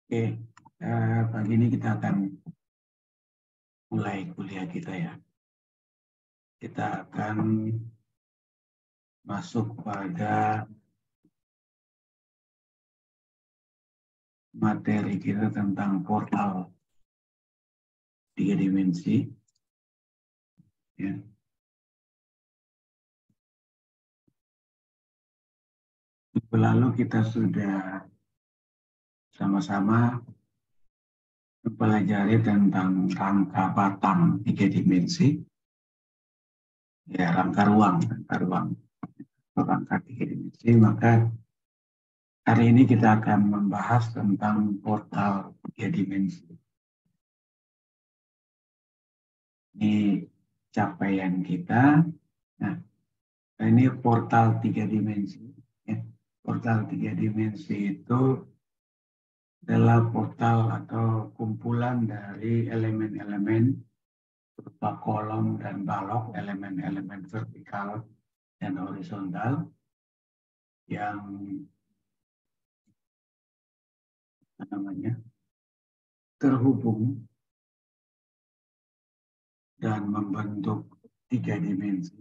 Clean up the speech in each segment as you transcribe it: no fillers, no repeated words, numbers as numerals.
Oke, pagi ini kita akan mulai kuliah kita ya. Kita akan masuk pada materi kita tentang portal 3 dimensi. Ya. Minggu lalu kita sudah sama-sama mempelajari tentang rangka batang 3 dimensi. Ya, rangka ruang, rangka 3 dimensi. Maka hari ini kita akan membahas tentang portal 3 dimensi. Ini capaian kita. Nah, ini portal 3 dimensi. Ya. Portal 3 dimensi itu adalah portal atau kumpulan dari elemen-elemen berupa kolom dan balok, elemen-elemen vertikal dan horizontal yang terhubung dan membentuk 3 dimensi.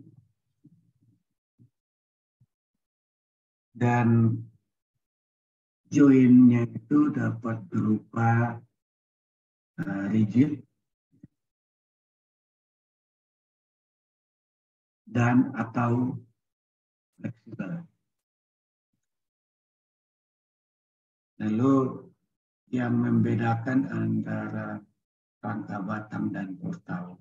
Dan joinnya itu dapat berupa rigid dan atau fleksibel. Lalu yang membedakan antara rangka batang dan portal.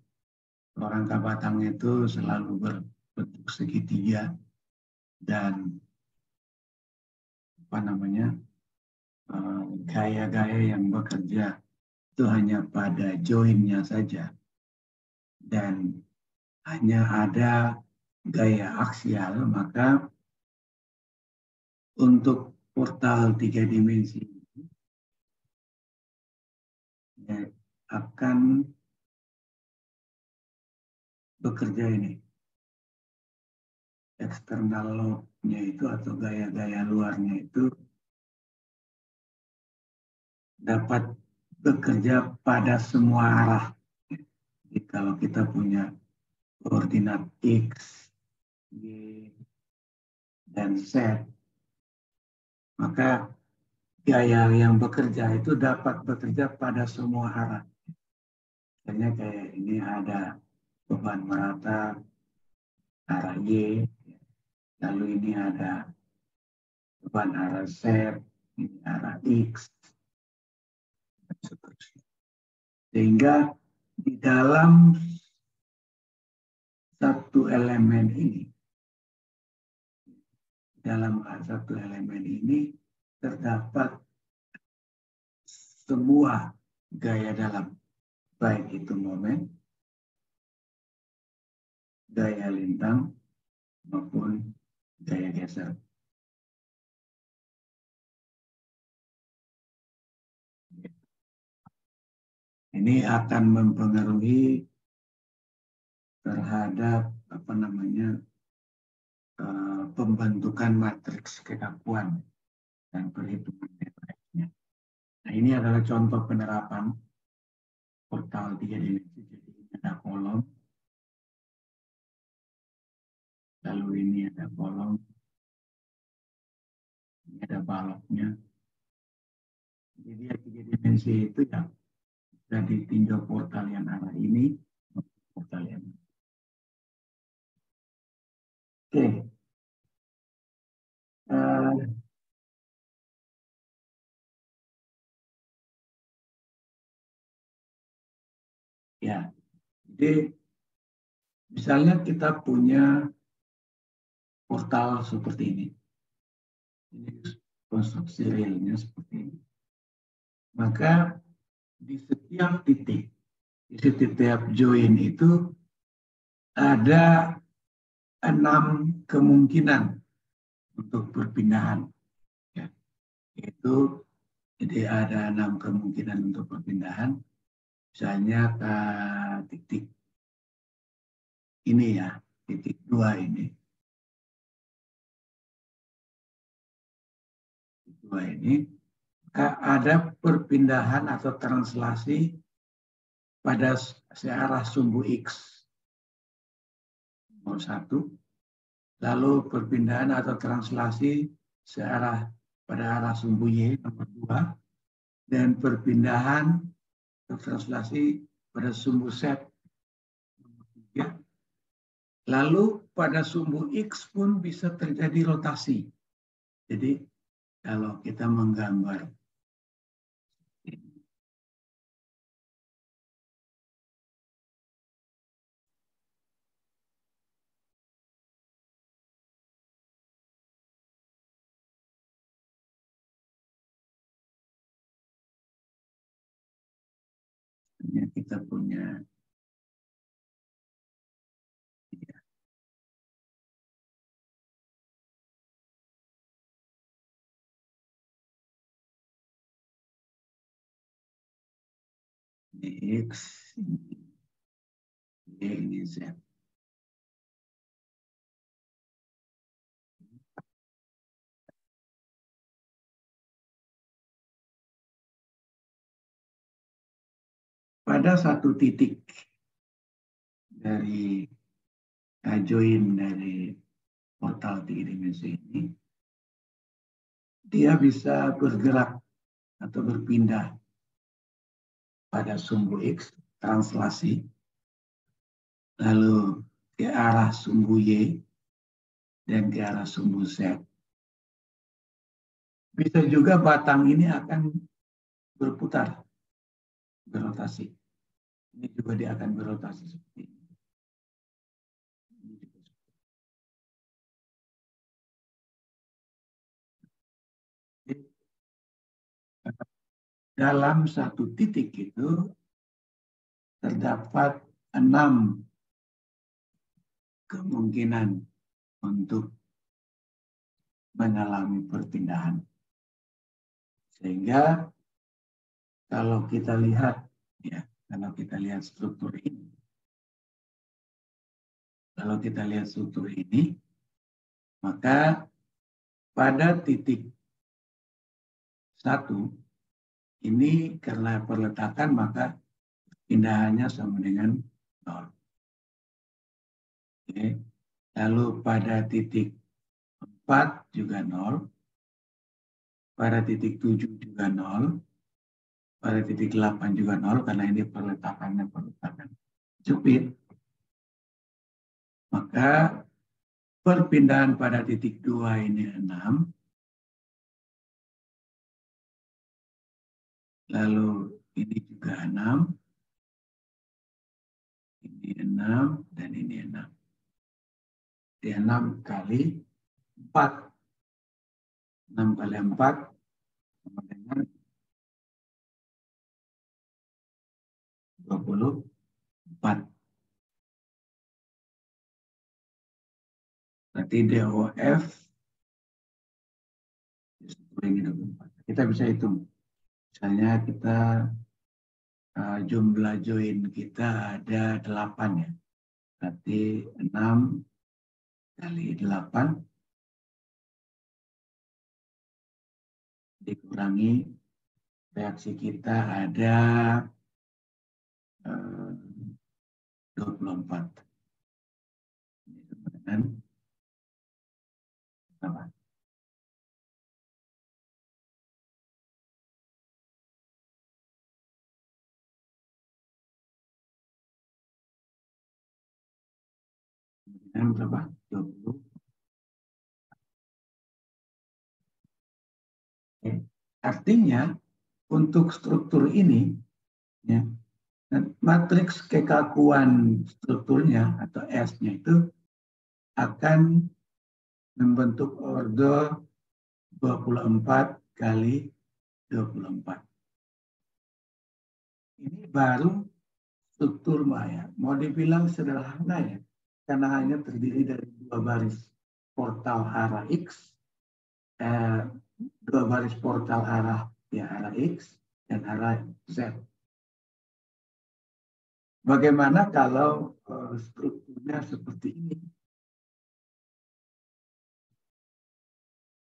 Rangka batang itu selalu berbentuk segitiga dan gaya-gaya yang bekerja itu hanya pada joinnya saja dan hanya ada gaya aksial. Maka untuk portal 3 dimensi ya, akan bekerja ini. Eksternal load-nya itu atau gaya-gaya luarnya itu dapat bekerja pada semua arah. Jadi kalau kita punya koordinat X, Y, dan Z, maka gaya yang bekerja itu dapat bekerja pada semua arah. Misalnya kayak ini ada beban merata arah Y, lalu ini ada beban arah Z, ini arah X, dan seterusnya. Sehingga di dalam satu elemen ini, terdapat semua gaya dalam, baik itu momen, gaya lintang, maupun gaya geser. Ini akan mempengaruhi terhadap pembentukan matriks kekakuan dan perhitungan lainnya. Nah, ini adalah contoh penerapan portal 3 dimensi. Jadi ini ada kolom, lalu ini ada kolom, ini ada baloknya. Jadi 3 dimensi itu yang sudah ditinjau portal yang arah ini, portal yang ini. Oke. Ya, jadi misalnya kita punya portal seperti ini. Ini konstruksi realnya seperti ini. Maka di setiap titik, di setiap join itu ada 6 kemungkinan untuk perpindahan. Ya, itu jadi ada 6 kemungkinan untuk perpindahan. Misalnya ke titik ini ya, titik 2 ini. Titik 2 ini, ada perpindahan atau translasi pada searah sumbu X nomor 1, lalu perpindahan atau translasi searah pada arah sumbu Y nomor 2, dan perpindahan atau translasi pada sumbu Z nomor 3. Lalu pada sumbu X pun bisa terjadi rotasi. Jadi kalau kita menggambar kita punya ini X, ini Z. Pada satu titik dari join dari portal 3 dimensi ini, dia bisa bergerak atau berpindah pada sumbu X, translasi, lalu ke arah sumbu Y, dan ke arah sumbu Z. Bisa juga batang ini akan berputar, berotasi. Ini juga dia akan berotasi seperti ini. Dalam satu titik itu terdapat 6 kemungkinan untuk mengalami perpindahan. Sehingga kalau kita lihat, ya, kalau kita lihat struktur ini, maka pada titik 1 ini karena perletakan maka pindahannya sama dengan 0. Oke. Lalu pada titik 4 juga 0, pada titik 7 juga 0, pada titik 8 juga 0 karena ini perletakan jepit. Maka perpindahan pada titik 2 ini 6, lalu ini juga 6, ini 6, dan ini 6. Di 6 kali 4. 6 kali 4 sama dengan 24. Berarti DOF ini 24. Kita bisa hitung. Misalnya kita jumlah join kita ada 8 ya. Berarti 6 kali 8 dikurangi reaksi kita ada 24. Ini sama dengan apa? Dengan berapa? 20. Oke. Artinya untuk struktur ini, ya, matriks kekakuan strukturnya atau S-nya itu akan membentuk order 24 kali 24. Ini baru struktur maya. Mau dibilang sederhana ya, karena hanya terdiri dari 2 baris portal arah X, 2 baris portal arah X dan arah Z. Bagaimana kalau strukturnya seperti ini?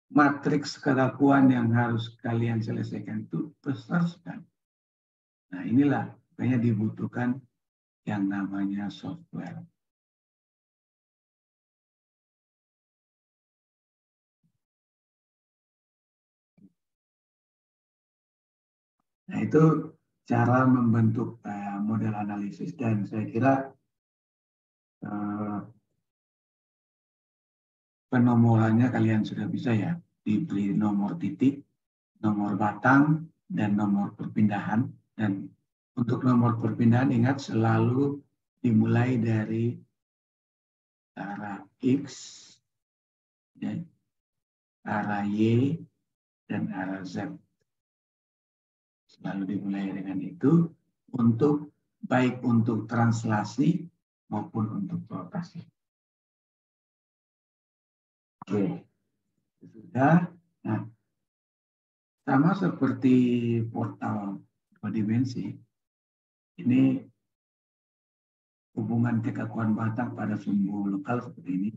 matriks kekakuan yang harus kalian selesaikan itu besar sekali. Nah, inilah makanya dibutuhkan yang namanya software. Nah, itu cara membentuk model analisis, dan saya kira penomorannya kalian sudah bisa ya, diberi nomor titik, nomor batang, dan nomor perpindahan. Dan untuk nomor perpindahan ingat selalu dimulai dari arah X, ya, arah Y, dan arah Z. Selalu dimulai dengan itu untuk baik untuk translasi maupun untuk rotasi. Oke, sudah. Nah, sama seperti portal 2 dimensi, ini hubungan kekakuan batang pada sumbu lokal seperti ini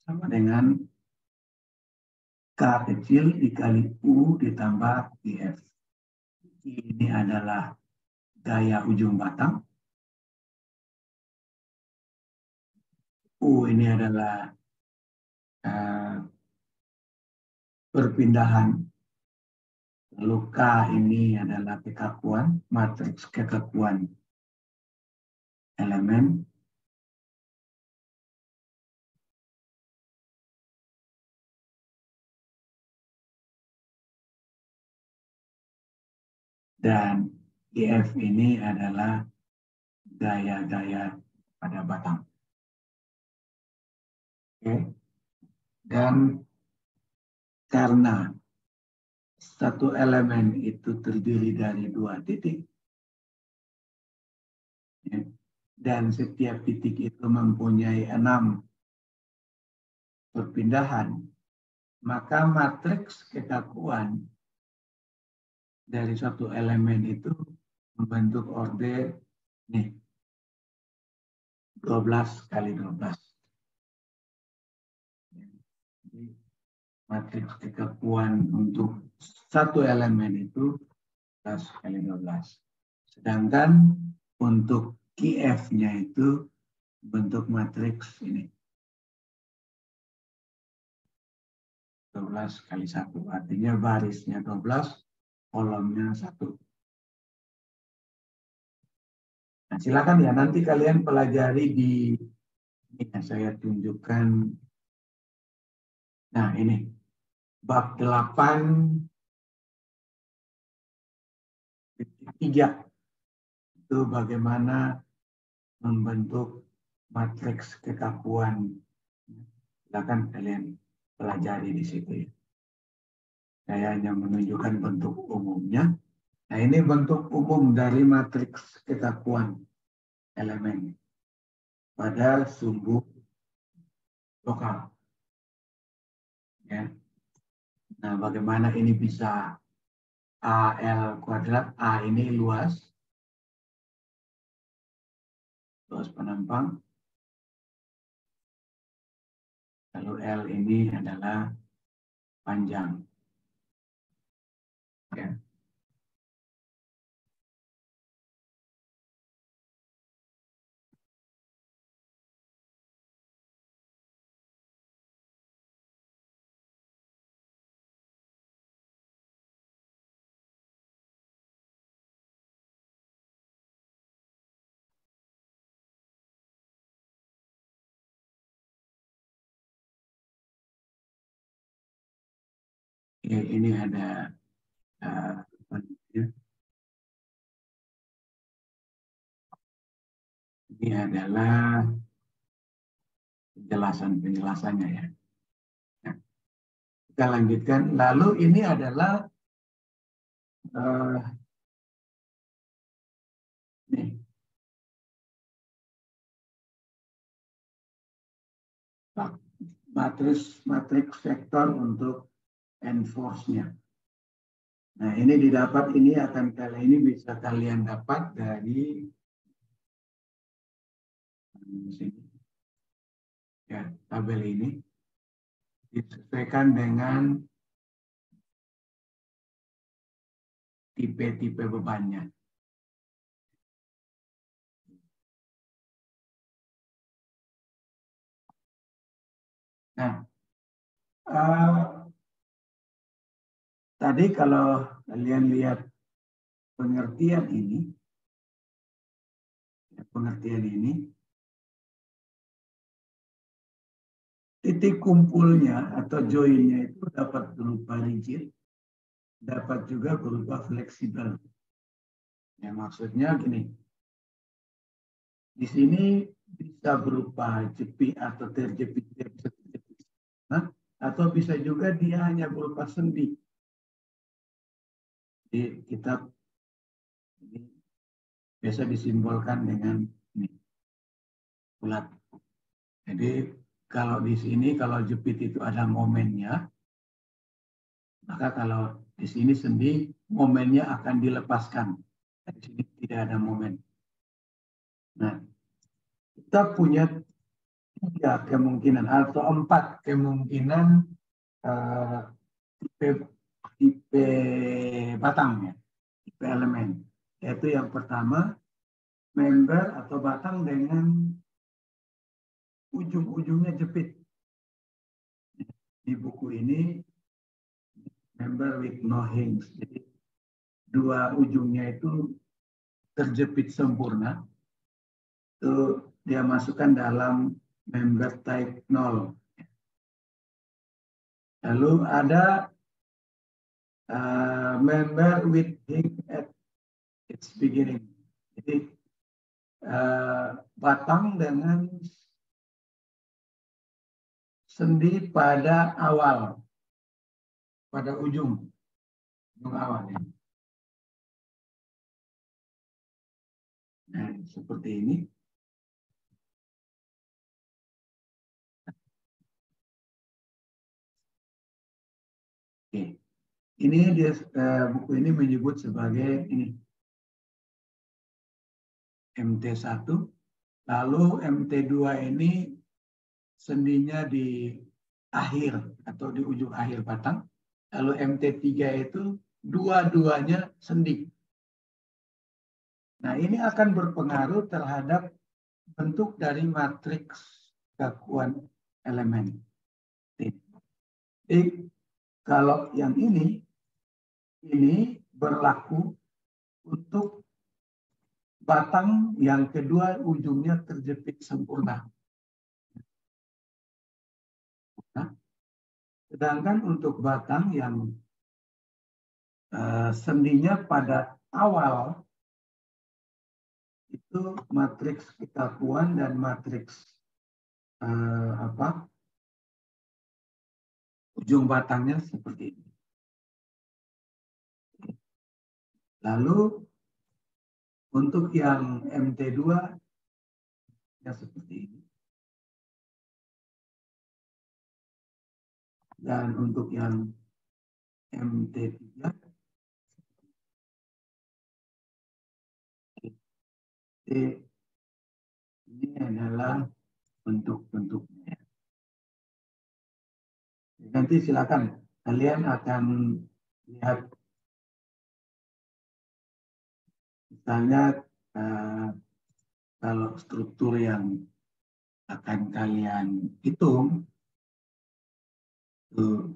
sama dengan K kecil dikali U ditambah IF. Ini adalah gaya ujung batang. U ini adalah perpindahan. Lalu K ini adalah kekakuan, matriks kekakuan elemen. Dan IF ini adalah gaya-gaya pada batang. Oke. Dan karena satu elemen itu terdiri dari 2 titik, ya, dan setiap titik itu mempunyai 6 perpindahan, maka matriks kekakuan dari suatu elemen itu membentuk order nih 12 kali 12. Jadi matriks kekakuan untuk satu elemen itu 12 kali 12. Sedangkan untuk QF-nya itu bentuk matriks ini 12 kali 1. Artinya barisnya 12, kolomnya 1. Nah, silakan ya, nanti kalian pelajari di ini yang saya tunjukkan. Nah, ini bab 8.3 itu bagaimana membentuk matriks kekakuan. Silakan kalian pelajari di situ ya. Saya hanya menunjukkan bentuk umumnya. Nah, ini bentuk umum dari matriks kekakuan elemen pada sumbu lokal. Ya. Nah, bagaimana ini bisa AL kuadrat? A ini luas penampang. Lalu L ini adalah panjang. Ya. Ini ada ini adalah penjelasannya ya. Nah, kita lanjutkan. Lalu ini adalah nih, matriks vektor untuk enforce-nya. Nah, ini didapat, ini akan kali ini bisa kalian dapat dari sini. Ya, tabel ini. disesuaikan dengan tipe-tipe bebannya. Nah, tadi kalau kalian lihat pengertian ini, titik kumpulnya atau joinnya itu dapat berupa rigid, dapat juga berupa fleksibel. Ya, maksudnya gini, di sini bisa berupa jepit atau terjepit, atau bisa juga dia hanya berupa sendi. Di kitab ini biasa disimbolkan dengan ini, bulat. Jadi kalau di sini, kalau jepit itu ada momennya, maka kalau di sini sendi, momennya akan dilepaskan. Di sini tidak ada momen. Nah, kita punya 3 kemungkinan atau 4 kemungkinan tipe batang, ya, tipe elemen. Yaitu yang pertama, member atau batang dengan ujung-ujungnya jepit. Di buku ini member with no hinge. Jadi 2 ujungnya itu terjepit sempurna. Itu dia masukkan dalam member type 0. Lalu ada member with hinge at its beginning. Jadi batang dengan sendi pada awal, pada ujung awalnya. Nah, seperti ini. Oke. Ini dia, buku ini menyebut sebagai ini MT1, lalu MT2 ini sendinya di akhir atau di ujung akhir batang, lalu MT3 itu dua-duanya sendi. Nah, ini akan berpengaruh terhadap bentuk dari matriks kakuan elemen. Jadi, kalau yang ini berlaku untuk batang yang kedua ujungnya terjepit sempurna. Nah, sedangkan untuk batang yang sendinya pada awal itu matriks kekakuan dan matriks ujung batangnya seperti ini. Lalu untuk yang MT2 ya seperti ini. Dan untuk yang MT3 ini adalah bentuk-bentuknya. Nanti silakan kalian akan lihat misalnya kalau struktur yang akan kalian hitung itu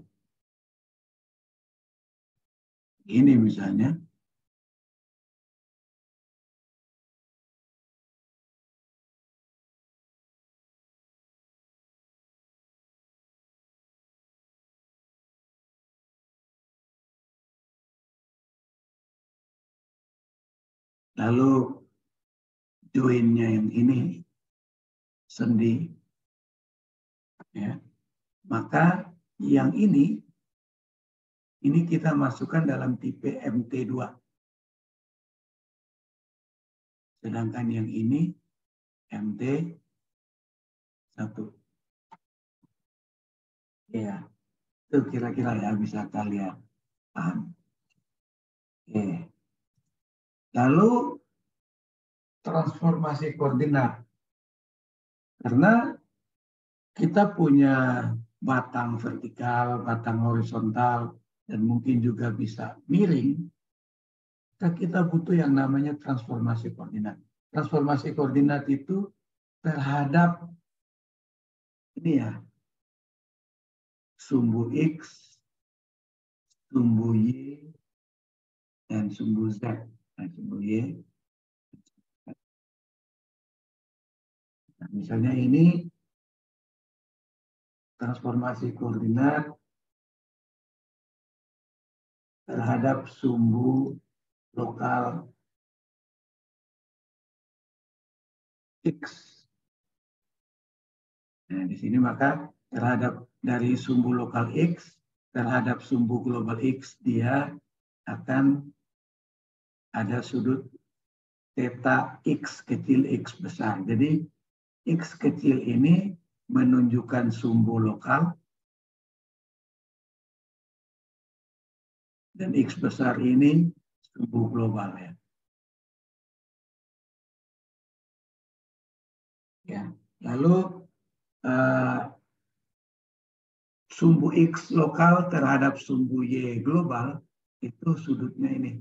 ini misalnya. Lalu joinnya yang ini sendi, ya, maka yang ini kita masukkan dalam tipe MT2. Sedangkan yang ini MT1. Ya, itu kira-kira ya bisa kalian paham. Oke. Lalu transformasi koordinat. Karena kita punya batang vertikal, batang horizontal, dan mungkin juga bisa miring, kita butuh yang namanya transformasi koordinat. Transformasi koordinat itu terhadap ini ya, sumbu X, sumbu Y, dan sumbu Z. Nah, sumbu Y. Nah, misalnya ini transformasi koordinat terhadap sumbu lokal X. Nah, di sini maka terhadap dari sumbu lokal X terhadap sumbu global X, dia akan ada sudut theta X kecil X besar. Jadi X kecil ini menunjukkan sumbu lokal dan X besar ini sumbu global ya. Ya. Lalu sumbu X lokal terhadap sumbu Y global itu sudutnya ini.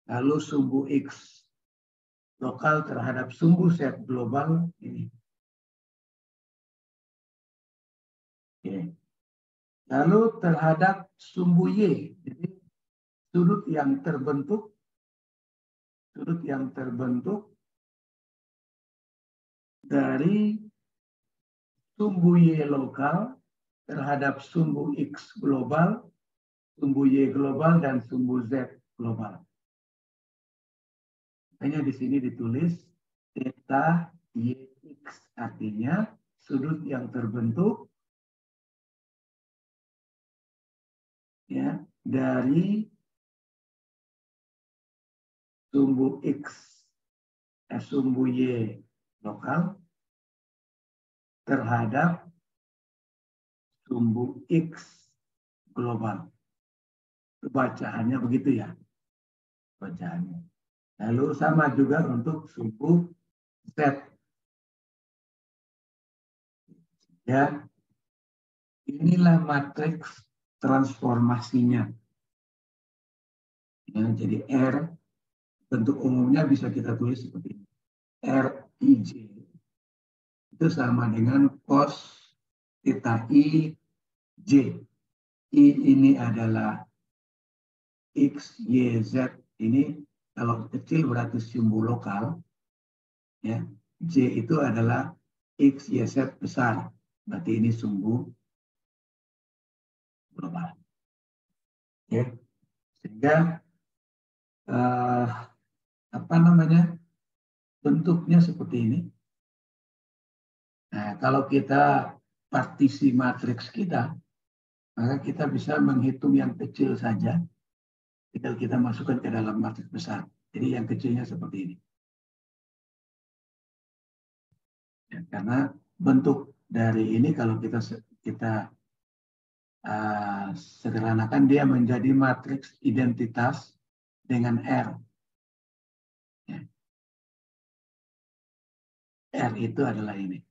Lalu sumbu X lokal terhadap sumbu Z global ini. Oke. Lalu terhadap sumbu Y, jadi sudut yang terbentuk dari sumbu Y lokal terhadap sumbu X global, sumbu Y global, dan sumbu Z global. Makanya di sini ditulis theta YX, artinya sudut yang terbentuk ya dari sumbu X, sumbu Y lokal terhadap sumbu X global. Bacaannya begitu ya, bacaannya. Lalu sama juga untuk sumbu Z. Ya, inilah matriks transformasinya. Ya, jadi R, bentuk umumnya bisa kita tulis seperti ini. RIJ itu sama dengan cos theta I J. I ini adalah X, Y, Z. Ini kalau kecil berarti sumbu lokal. Ya. J itu adalah X, Y, Z besar. Berarti ini sumbu global. Ya. Sehingga apa namanya, bentuknya seperti ini. Nah, kalau kita partisi matriks kita, maka kita bisa menghitung yang kecil saja. Tinggal kita masukkan ke dalam matriks besar. Jadi yang kecilnya seperti ini. Ya, karena bentuk dari ini kalau kita sederhanakan, dia menjadi matriks identitas dengan R. Ya. R itu adalah ini.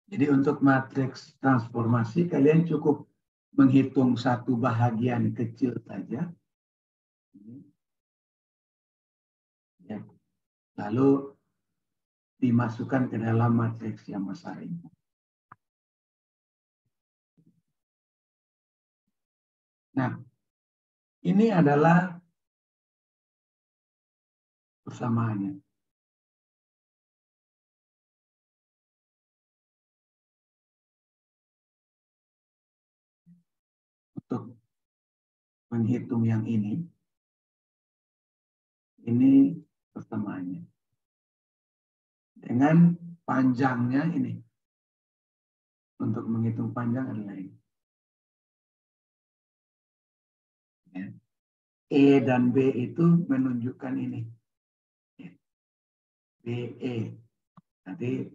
Jadi untuk matriks transformasi kalian cukup menghitung satu bahagian kecil saja. Ya. Lalu dimasukkan ke dalam matriks yang besar ini. Nah, ini adalah persamaannya. Untuk menghitung yang ini persamaannya. Dengan panjangnya ini. Untuk menghitung panjang adalah ini. Ya. E dan B itu menunjukkan ini. BE. Nanti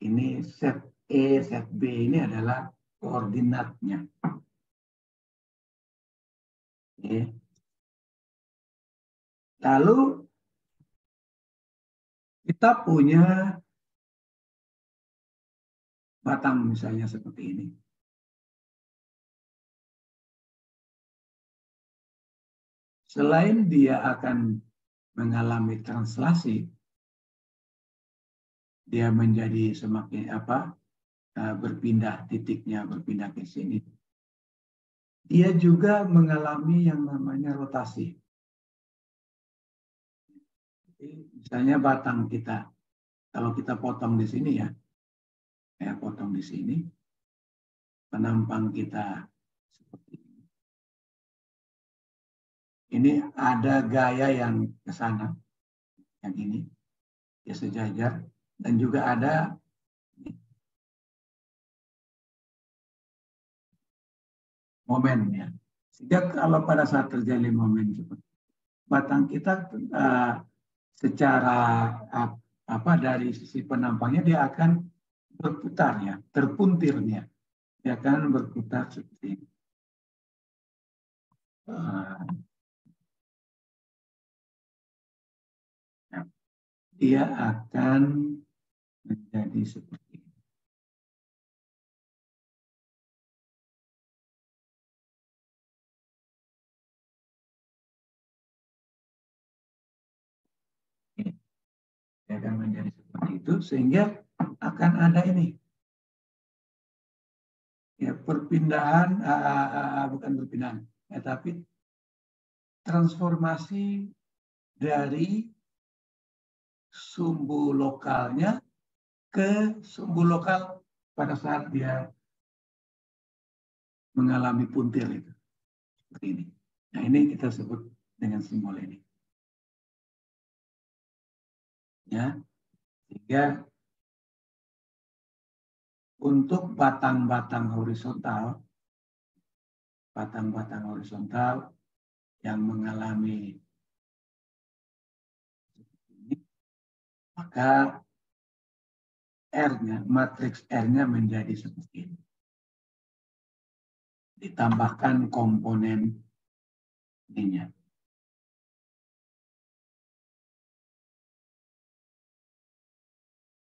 ini set E, set B ini adalah koordinatnya. Ya. Lalu kita punya batang misalnya seperti ini. Selain dia akan mengalami translasi, dia menjadi semakin berpindah titiknya, berpindah ke sini. Dia juga mengalami yang namanya rotasi. Misalnya batang kita, kalau kita potong di sini ya, saya potong di sini, penampang kita seperti ini. Ini ada gaya yang ke sana, yang ini, ya sejajar, dan juga ada momen ya. Sehingga kalau pada saat terjadi momen seperti batang kita secara dari sisi penampangnya dia akan berputar ya, terpuntirnya. Dia akan berputar seperti ini. Dia akan menjadi seperti ini. Dia akan menjadi seperti itu sehingga akan ada ini ya perpindahan bukan perpindahan ya, tapi transformasi dari sumbu lokalnya ke sumbu lokal pada saat dia mengalami puntir itu seperti ini. Nah ini kita sebut dengan simbol ini. Ya, sehingga untuk batang-batang horizontal yang mengalami ini, maka R-nya, matriks R-nya menjadi seperti ini. Ditambahkan komponen ininya.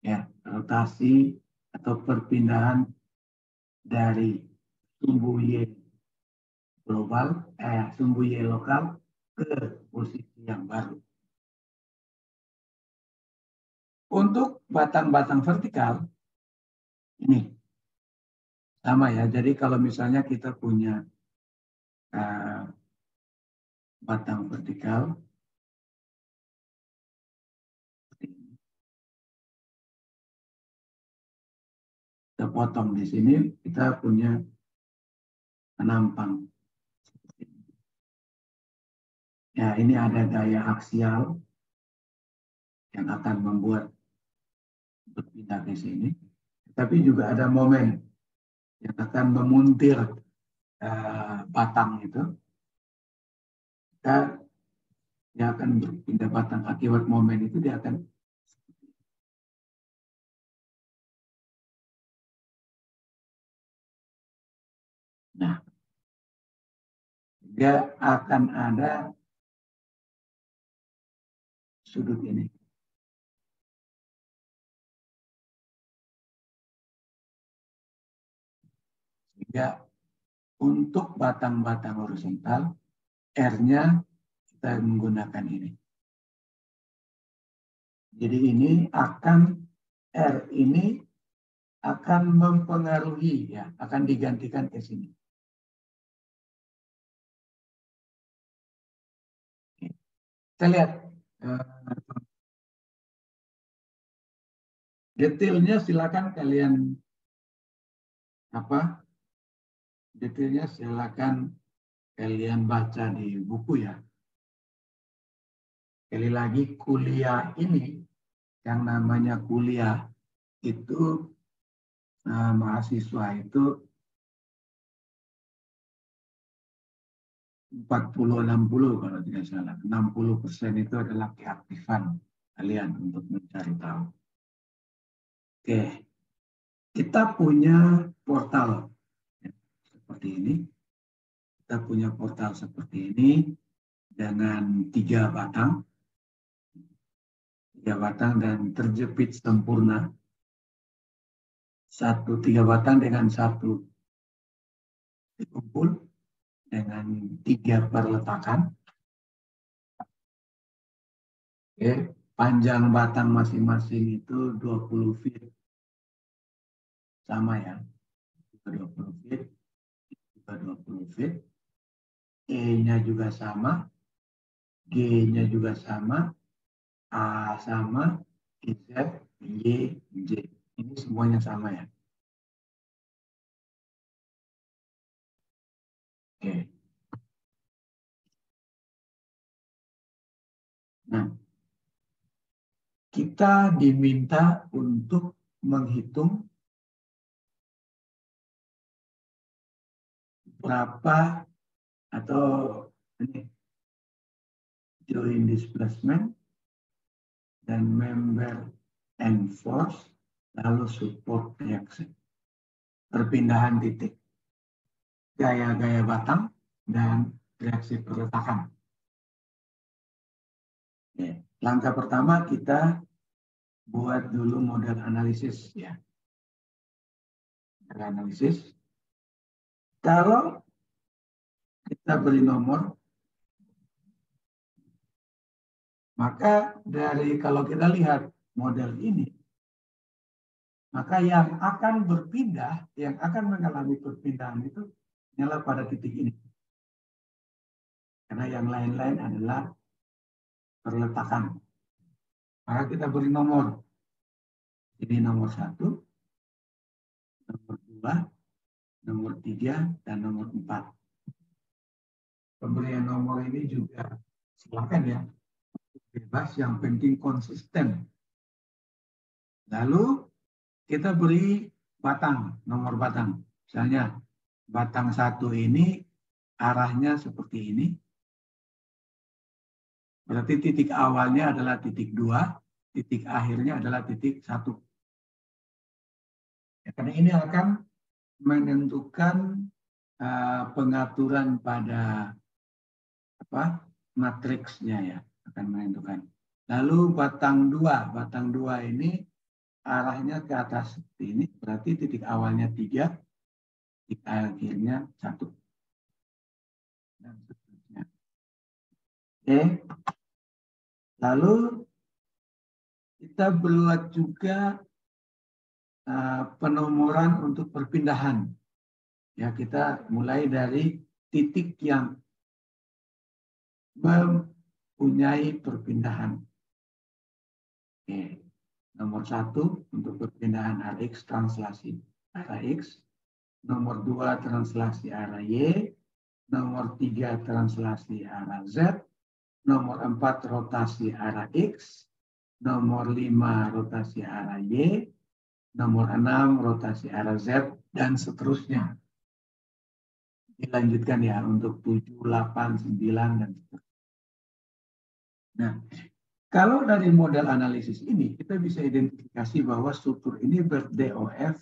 Ya, rotasi atau perpindahan dari sumbu Y global, sumbu Y lokal ke posisi yang baru. Untuk batang-batang vertikal, ini sama ya. Jadi kalau misalnya kita punya batang vertikal, kita potong di sini, kita punya penampang. Ya, ini ada gaya aksial yang akan membuat berpindah ke sini. Tapi juga ada momen yang akan memuntir batang itu. Dia akan berpindah batang akibat momen itu dia akan dia akan ada sudut ini. Sehingga untuk batang-batang horizontal, R-nya kita menggunakan ini. Jadi ini R ini akan mempengaruhi, ya, akan digantikan ke sini. Kita lihat detailnya, silakan kalian detailnya silakan kalian baca di buku ya. Sekali lagi kuliah ini yang namanya kuliah itu mahasiswa itu 40-60 kalau tidak salah. 60% itu adalah keaktifan kalian untuk mencari tahu. Oke, kita punya portal seperti ini. Kita punya portal seperti ini dengan 3 batang. 3 batang dan terjepit sempurna. tiga batang dengan satu dikumpul dengan 3 perletakan. Oke, panjang batang masing-masing itu 20 feet. Sama ya, 20 feet, juga 20 feet. E-nya juga sama, G-nya juga sama, A sama, Z, Y, J. Ini semuanya sama ya. Oke. Nah, kita diminta untuk menghitung berapa atau ini join displacement dan member and force lalu support reaction. Perpindahan titik, gaya-gaya batang, dan reaksi perletakan. Oke. Langkah pertama kita buat dulu model analisis ya. Model analisis. Kalau kita beri nomor, maka kalau kita lihat model ini, maka yang akan berpindah, yang akan mengalami perpindahan itu hanyalah pada titik ini. Karena yang lain-lain adalah perletakan. Maka kita beri nomor. Ini nomor 1, nomor 2, nomor 3, dan nomor 4. Pemberian nomor ini juga silakan ya. Bebas, yang penting konsisten. Lalu kita beri batang, nomor batang. Misalnya batang 1 ini arahnya seperti ini. Berarti titik awalnya adalah titik 2, titik akhirnya adalah titik 1. Ya, karena ini akan menentukan pengaturan pada matriksnya ya, akan menentukan. Lalu batang 2 ini arahnya ke atas seperti ini, berarti titik awalnya 3, titik akhirnya 1. Dan seterusnya. Oke. Lalu kita buat juga penomoran untuk perpindahan. Ya, kita mulai dari titik yang mempunyai perpindahan. Oke. Nomor 1 untuk perpindahan RX translasi arah X. Nomor 2 translasi arah Y. Nomor 3 translasi arah Z. Nomor 4 rotasi arah X. Nomor 5 rotasi arah Y. Nomor 6 rotasi arah Z, dan seterusnya. Dilanjutkan ya untuk 7, 8, 9, dan seterusnya. Nah, kalau dari model analisis ini, kita bisa identifikasi bahwa struktur ini ber-DOF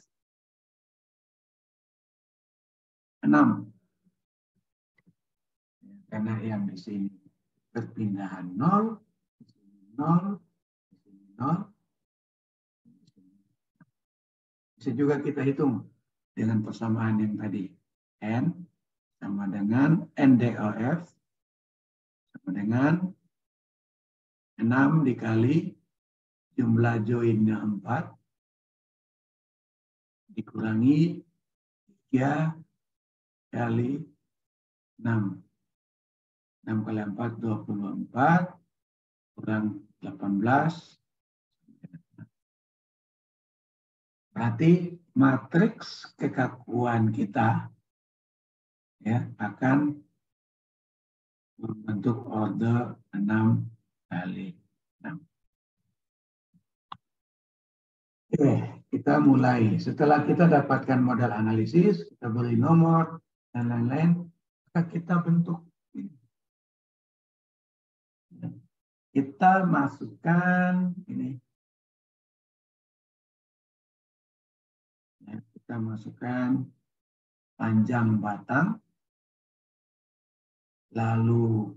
6. Karena yang di sini perpindahan 0, di sini 0, di sini 0. Bisa juga kita hitung dengan persamaan yang tadi. N sama dengan NDOF sama dengan 6 dikali jumlah joinnya 4 dikurangi 3 kali 6. 6 kali 4, 24, kurang 18. Berarti matriks kekakuan kita ya akan membentuk order 6 kali 6. Oke, kita mulai. Setelah kita dapatkan modal analisis, kita beri nomor, dan lain-lain, maka kita bentuk. Kita masukkan ini. Ya, kita masukkan panjang batang, lalu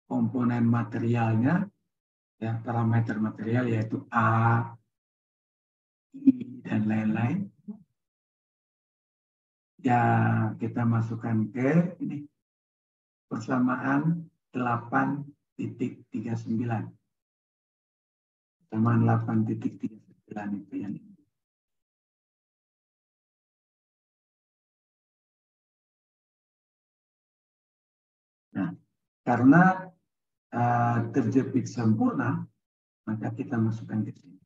komponen materialnya, ya, parameter material yaitu A, I, dan lain-lain. Ya, kita masukkan ke ini persamaan 8.39. Persamaan 8.39 itu yang ini. Nah, karena terjepit sempurna, maka kita masukkan ke sini.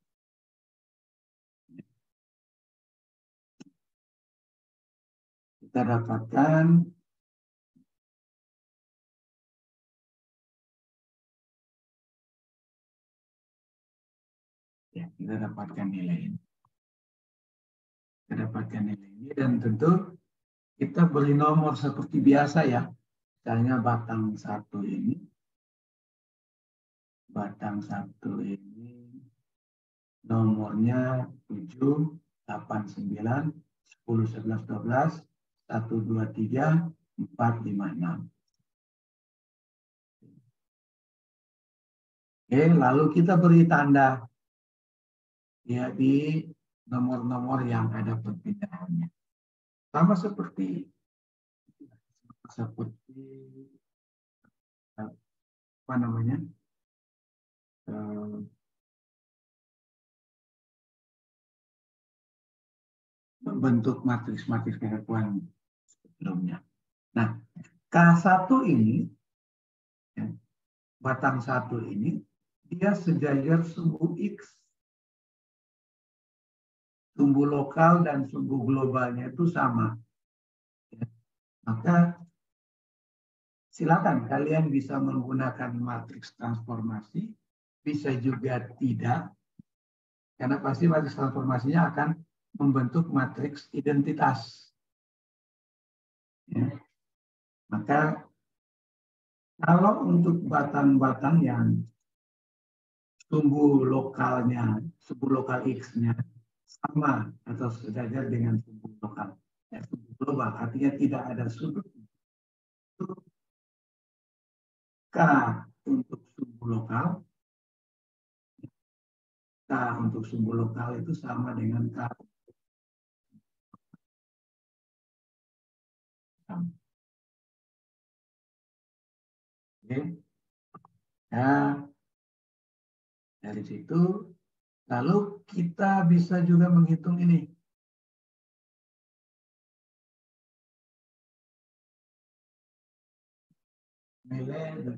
Kita dapatkan ya, kita dapatkan nilai ini. Kita dapatkan nilai ini dan tentu kita beri nomor seperti biasa ya. Misalnya batang satu ini nomornya 7, 8, 9, 10, 11, 12, 1, 2, 3, 4, 5, 6. Oke, lalu kita beri tanda ya di nomor-nomor yang ada perpindahannya. Sama seperti apa namanya? Membentuk matriks-matriks kesatuan sebelumnya. Nah, K1 ini, ya, batang 1 ini, dia sejajar sumbu X. Sumbu lokal dan sumbu globalnya itu sama. Ya. Maka silakan kalian bisa menggunakan matriks transformasi, bisa juga tidak, karena pasti matriks transformasinya akan membentuk matriks identitas. Ya. Maka kalau untuk batang-batang yang sumbu lokal X-nya sama atau sejajar dengan sumbu lokal, sumbu global, artinya tidak ada sudut. K untuk sumbu lokal, K untuk sumbu lokal itu sama dengan K. Oke. Nah, dari situ, lalu kita bisa juga menghitung ini. Nilai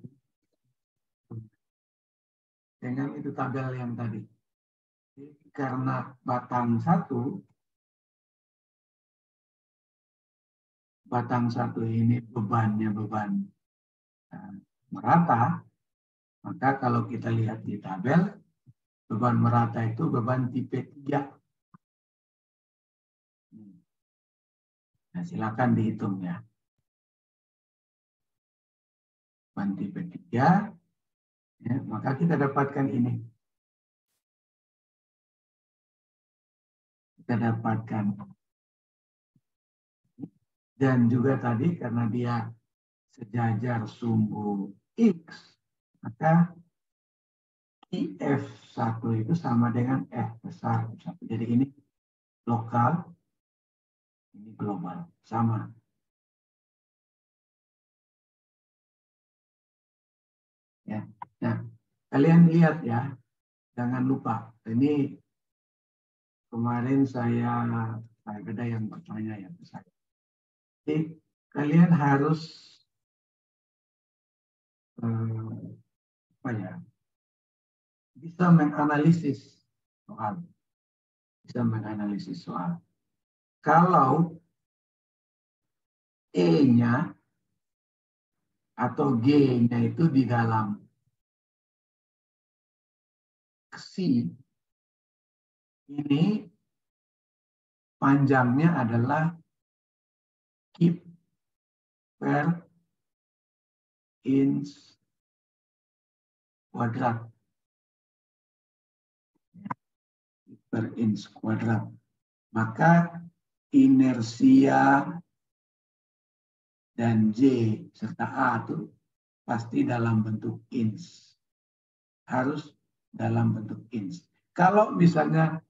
dengan itu tabel yang tadi. Karena batang satu ini bebannya beban merata, maka kalau kita lihat di tabel, beban merata itu beban tipe 3. Nah, silakan dihitung ya. Beban tipe 3, ya, maka kita dapatkan ini. Kita dapatkan. Dan juga tadi karena dia sejajar sumbu X, maka IF1 itu sama dengan F besar 1. Jadi ini lokal, ini global, sama. Ya. Nah, kalian lihat ya, jangan lupa. Ini kemarin saya ada yang bertanya ya ke saya. Jadi kalian harus apa ya, bisa menganalisis soal. Kalau E-nya atau G-nya itu di dalam Xi, ini panjangnya adalah kip per inch kuadrat. Per inch kuadrat. Maka inersia dan J serta A itu pasti dalam bentuk inch. Harus dalam bentuk inch. Kalau misalnya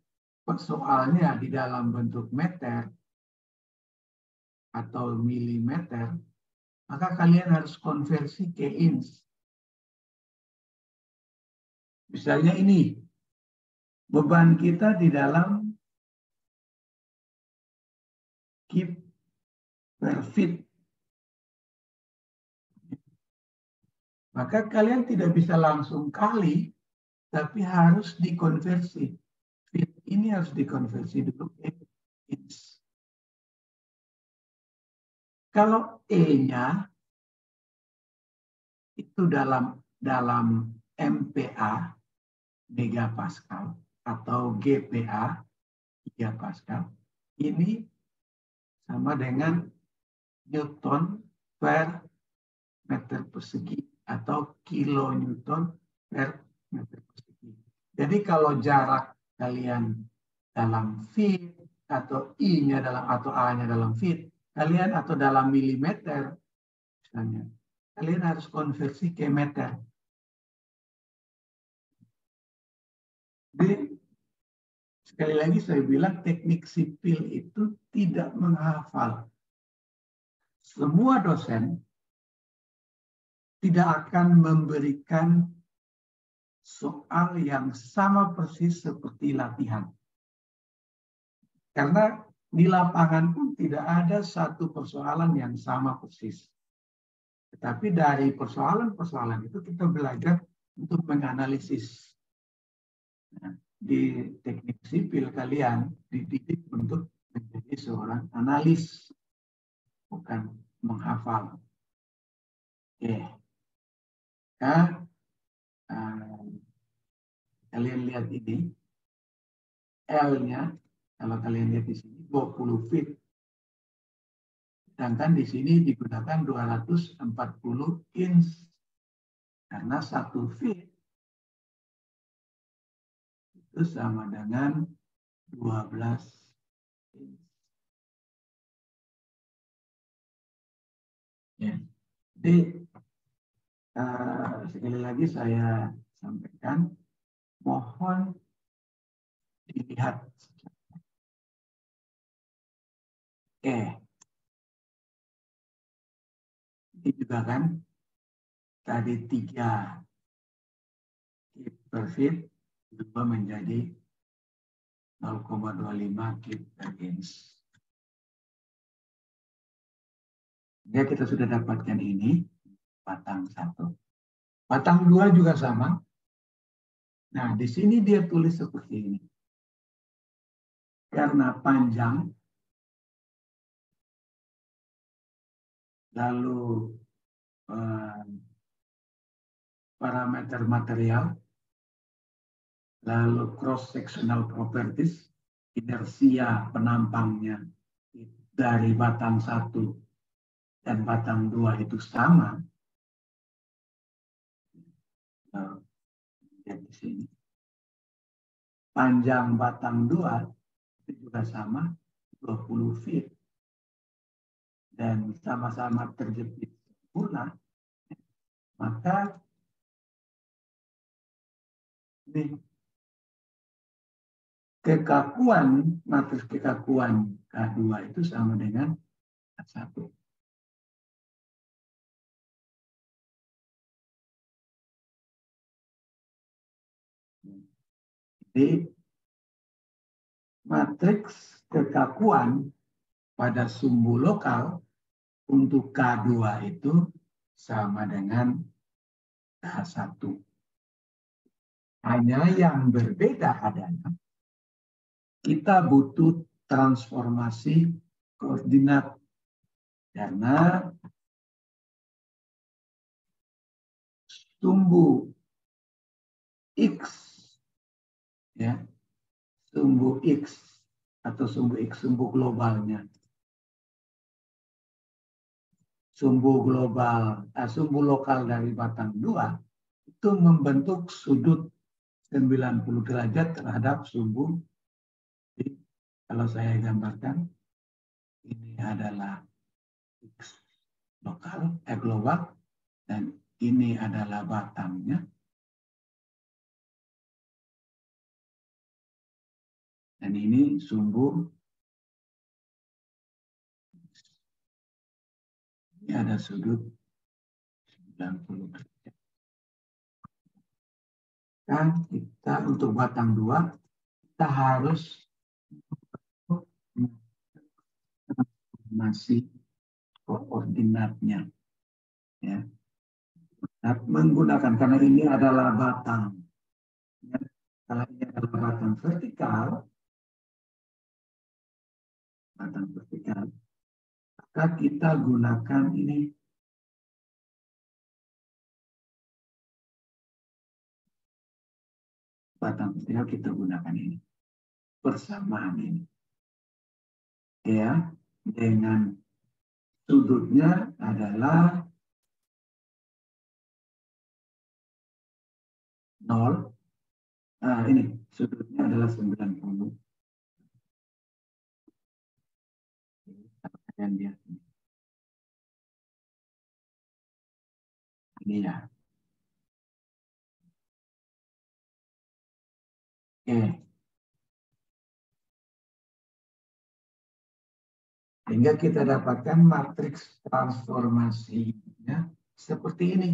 soalnya di dalam bentuk meter atau milimeter, maka kalian harus konversi ke inch. Misalnya ini, beban kita di dalam kip per feet. Maka kalian tidak bisa langsung kali, tapi harus dikonversi. Feet ini harus dikonversi dulu ke inch. Kalau E-nya itu dalam MPa, megapascal, atau GPa, gigapascal, ini sama dengan Newton per meter persegi atau kilonewton per meter persegi. Jadi kalau jarak kalian dalam feet atau I-nya dalam atau A-nya dalam feet, kalian atau dalam milimeter misalnya, kalian harus konversi ke meter. Jadi sekali lagi saya bilang teknik sipil itu tidak menghafal. Semua dosen tidak akan memberikan soal yang sama persis seperti latihan. Karena di lapangan pun tidak ada satu persoalan yang sama persis. Tetapi dari persoalan-persoalan itu kita belajar untuk menganalisis. Nah, di teknik sipil kalian dididik untuk menjadi seorang analis, bukan menghafal. Oke. Nah, kalian lihat ini, L-nya, kalau kalian lihat di sini 20 feet. Sedangkan di sini digunakan 240 inch. Karena 1 feet itu sama dengan 12 inch. Ya. Jadi, sekali lagi saya sampaikan, mohon dilihat. Oke. Ini juga kan tadi 3 kip per feet berubah menjadi 0,25 kip per inch. Ya, kita sudah dapatkan ini, batang 1. Batang 2 juga sama. Nah, di sini dia tulis seperti ini. Karena panjang, lalu parameter material, lalu cross-sectional properties, inersia penampangnya dari batang 1 dan batang 2 itu sama. Lihat di sini. Panjang batang 2 itu juga sama, 20 feet. Dan sama-sama terjepit sempurna, maka ini kekakuan, matriks kekakuan K2 itu sama dengan K1. Jadi matriks kekakuan pada sumbu lokal untuk K2 itu sama dengan K1. Hanya yang berbeda adalah kita butuh transformasi koordinat. Karena sumbu X, ya, sumbu X atau sumbu X, sumbu globalnya. Sumbu global, sumbu lokal dari batang 2 itu membentuk sudut 90 derajat terhadap sumbu. Jadi, kalau saya gambarkan, ini adalah X lokal, global, dan ini adalah batangnya. Dan ini sumbu, ini ada sudut 90 derajat. Dan kita untuk batang 2, kita harus masih koordinatnya. Ya. Menggunakan, karena ini adalah batang. Ya. Kalau ini adalah batang vertikal, maka kita gunakan ini. Batang vertikal kita gunakan ini. Persamaan ini. Ya, dengan sudutnya adalah 0. Nah, ini sudutnya adalah 90. Kalian lihat ini. Ini ya. Oke. Sehingga kita dapatkan matriks transformasinya seperti ini.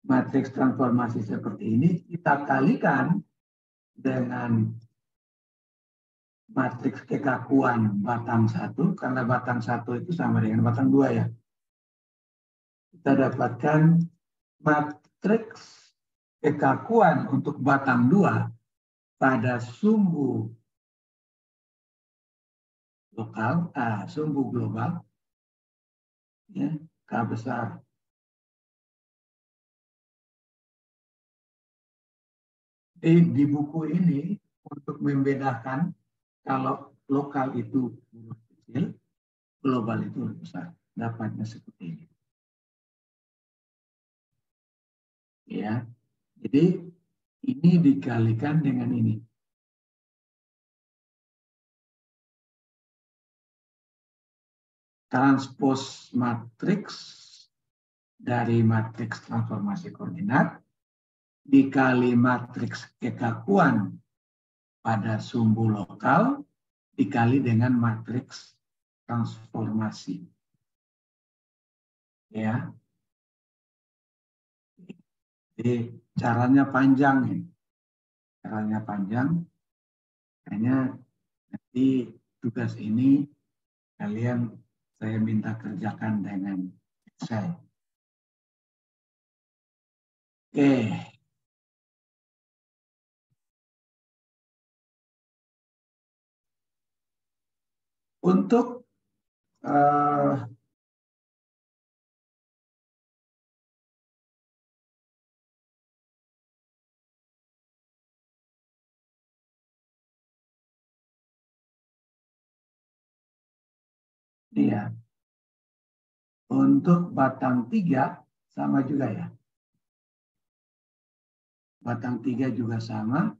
Matriks transformasi seperti ini kita kalikan dengan matriks kekakuan batang 1, karena batang 1 itu sama dengan batang 2 ya. Kita dapatkan matriks kekakuan untuk batang 2 pada sumbu lokal, sumbu global, ya, K besar. Di buku ini untuk membedakan kalau lokal itu kecil, global itu lebih besar. Dapatnya seperti ini. Ya, jadi ini dikalikan dengan ini. Transpos matriks dari matriks transformasi koordinat dikali matriks kekakuan pada sumbu lokal dikali dengan matriks transformasi. Ya. Jadi caranya panjang ini. Caranya panjang. Kayaknya nanti tugas ini kalian saya minta kerjakan dengan Excel. Oke. Untuk iya. Untuk batang 3 sama juga ya. Batang 3 juga sama.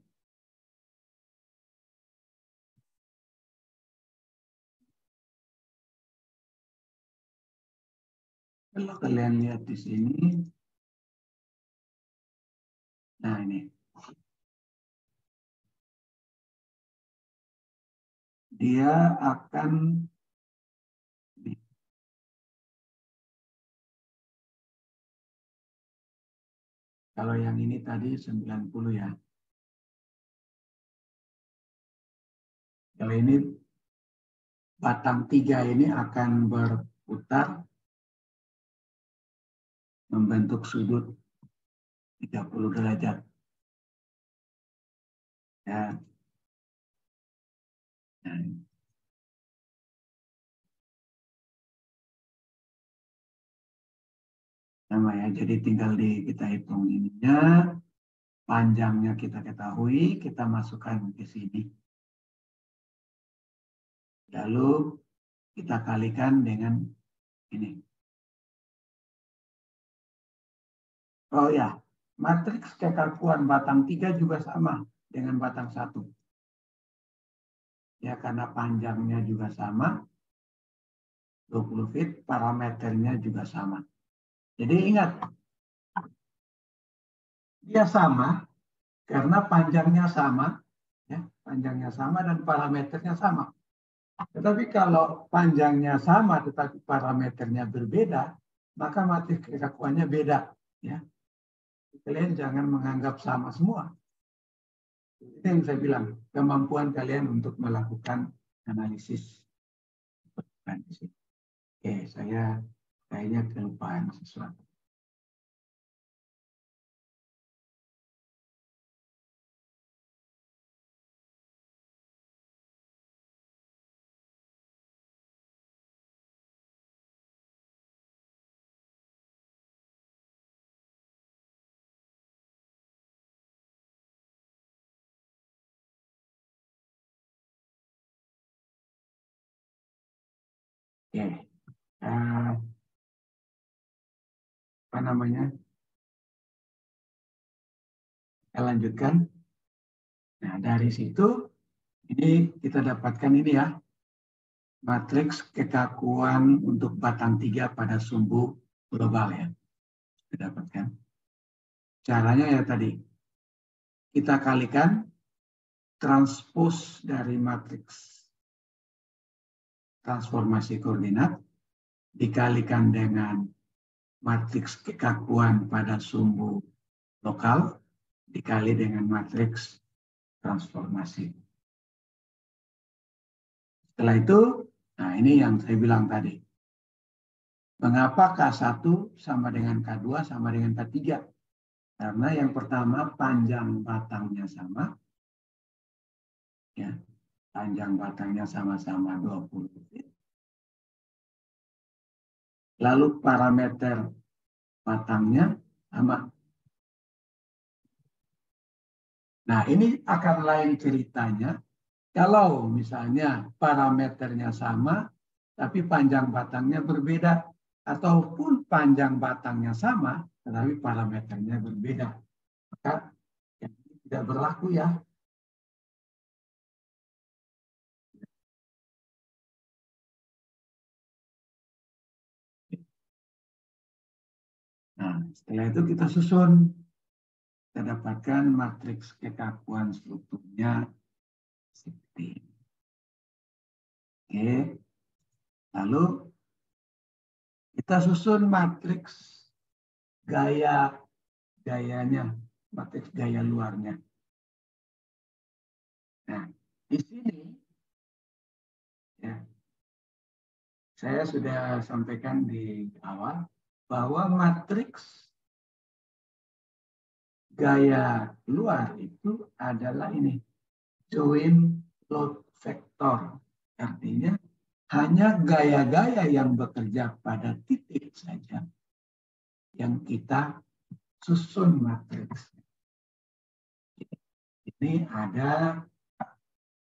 Kalau kalian lihat di sini, nah ini. Dia akan kalau yang ini tadi 90 ya. Kalau ini batang 3 ini akan berputar membentuk sudut 30 derajat. Ya. Nah, sama ya, jadi tinggal kita hitung ininya, panjangnya kita ketahui, kita masukkan ke sini. Lalu kita kalikan dengan ini. Oh ya, matriks kekakuan batang 3 juga sama dengan batang 1. Ya, karena panjangnya juga sama, 20 feet, parameternya juga sama. Jadi ingat, dia sama karena panjangnya sama, ya, panjangnya sama dan parameternya sama. Tetapi kalau panjangnya sama tetapi parameternya berbeda, maka matriks kekakuannya beda. Ya. Kalian jangan menganggap sama semua. Itu yang saya bilang, kemampuan kalian untuk melakukan analisis. Oke, saya kayaknya kelupaan sesuatu. Oke, apa namanya? Kita lanjutkan. Nah, dari situ ini kita dapatkan ini ya, matriks kekakuan untuk batang 3 pada sumbu global ya. Kita dapatkan. Caranya ya tadi, kita kalikan transpos dari matriks transformasi koordinat dikalikan dengan matriks kekakuan pada sumbu lokal dikali dengan matriks transformasi. Setelah itu, nah ini yang saya bilang tadi. Mengapa K1 sama dengan K2 sama dengan K3? Karena yang pertama panjang batangnya sama. Ya, panjang batangnya sama-sama 20 feet. Lalu parameter batangnya sama. Nah, ini akan lain ceritanya kalau misalnya parameternya sama, tapi panjang batangnya berbeda. Ataupun panjang batangnya sama, tetapi parameternya berbeda. Maka yang ini tidak berlaku ya. Nah, setelah itu kita susun. Kita dapatkan matriks kekakuan strukturnya seperti ini. Oke. Lalu kita susun matriks gayanya, matriks gaya luarnya. Nah, di sini ya, saya sudah sampaikan di awal bahwa matriks gaya luar itu adalah ini, join load vector. Artinya hanya gaya-gaya yang bekerja pada titik saja yang kita susun matriks. Ini ada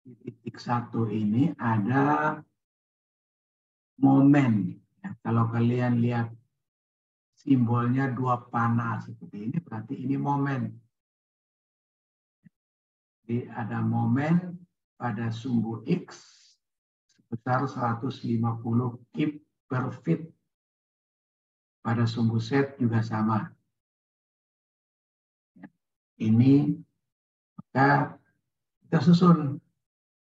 di titik 1 ini ada momen. Ya, kalau kalian lihat simbolnya 2 panah seperti ini, berarti ini momen. Jadi ada momen pada sumbu X sebesar 150 kip per feet. Pada sumbu Z juga sama. Ini maka kita susun.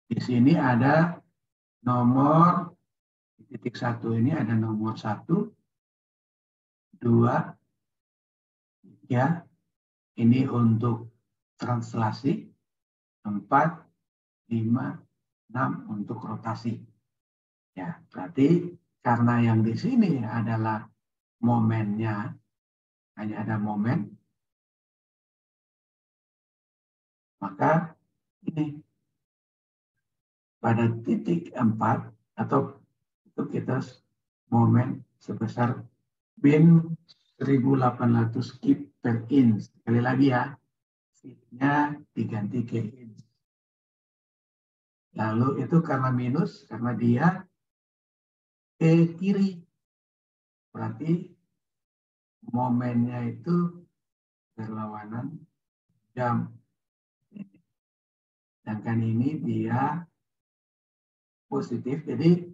Di sini ada nomor di titik 1 ini ada nomor 1, 2, 3. Ini untuk translasi. 4, 5, 6 untuk rotasi. Ya, berarti karena yang di sini adalah momennya, hanya ada momen, maka ini pada titik 4 atau itu kita momen sebesar bin 1800 kip per inch. Sekali lagi ya, feet-nya diganti ke inch. Lalu itu karena minus, karena dia ke kiri. Berarti momennya itu berlawanan jam. Sedangkan ini dia positif. Jadi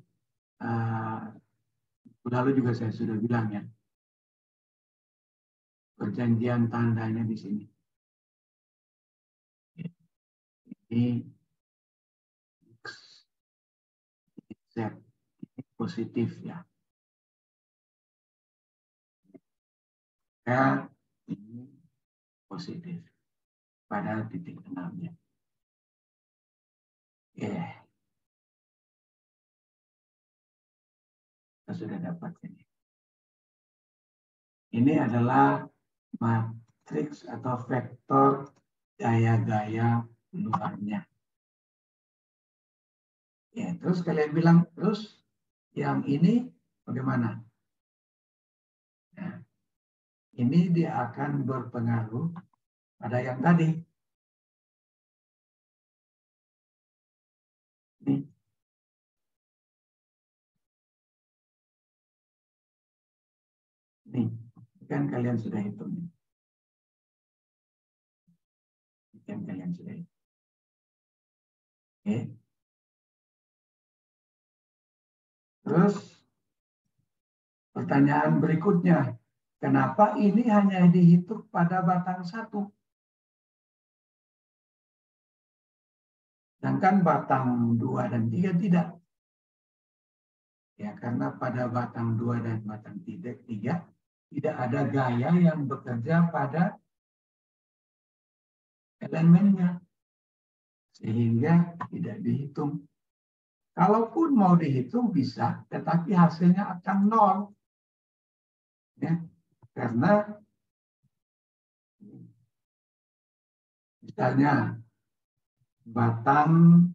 lalu juga saya sudah bilang ya, perjanjian tandanya di sini. Ini ini positif ya. Maka ini positif pada titik 6-nya. Kita sudah dapat ini. Ini adalah matriks atau vektor gaya-gaya luarnya. Ya, terus kalian bilang, terus yang ini bagaimana? Nah, ini dia akan berpengaruh pada yang tadi. Nih. Nih, kan kalian sudah hitung. Kan kalian sudah hitung. Oke. Terus pertanyaan berikutnya, kenapa ini hanya dihitung pada batang 1? Sedangkan batang 2 dan 3 tidak. Ya, karena pada batang 2 dan batang 3 tidak ada gaya yang bekerja pada elemennya. Sehingga tidak dihitung. Kalaupun mau dihitung bisa, tetapi hasilnya akan 0. Ya, karena misalnya batang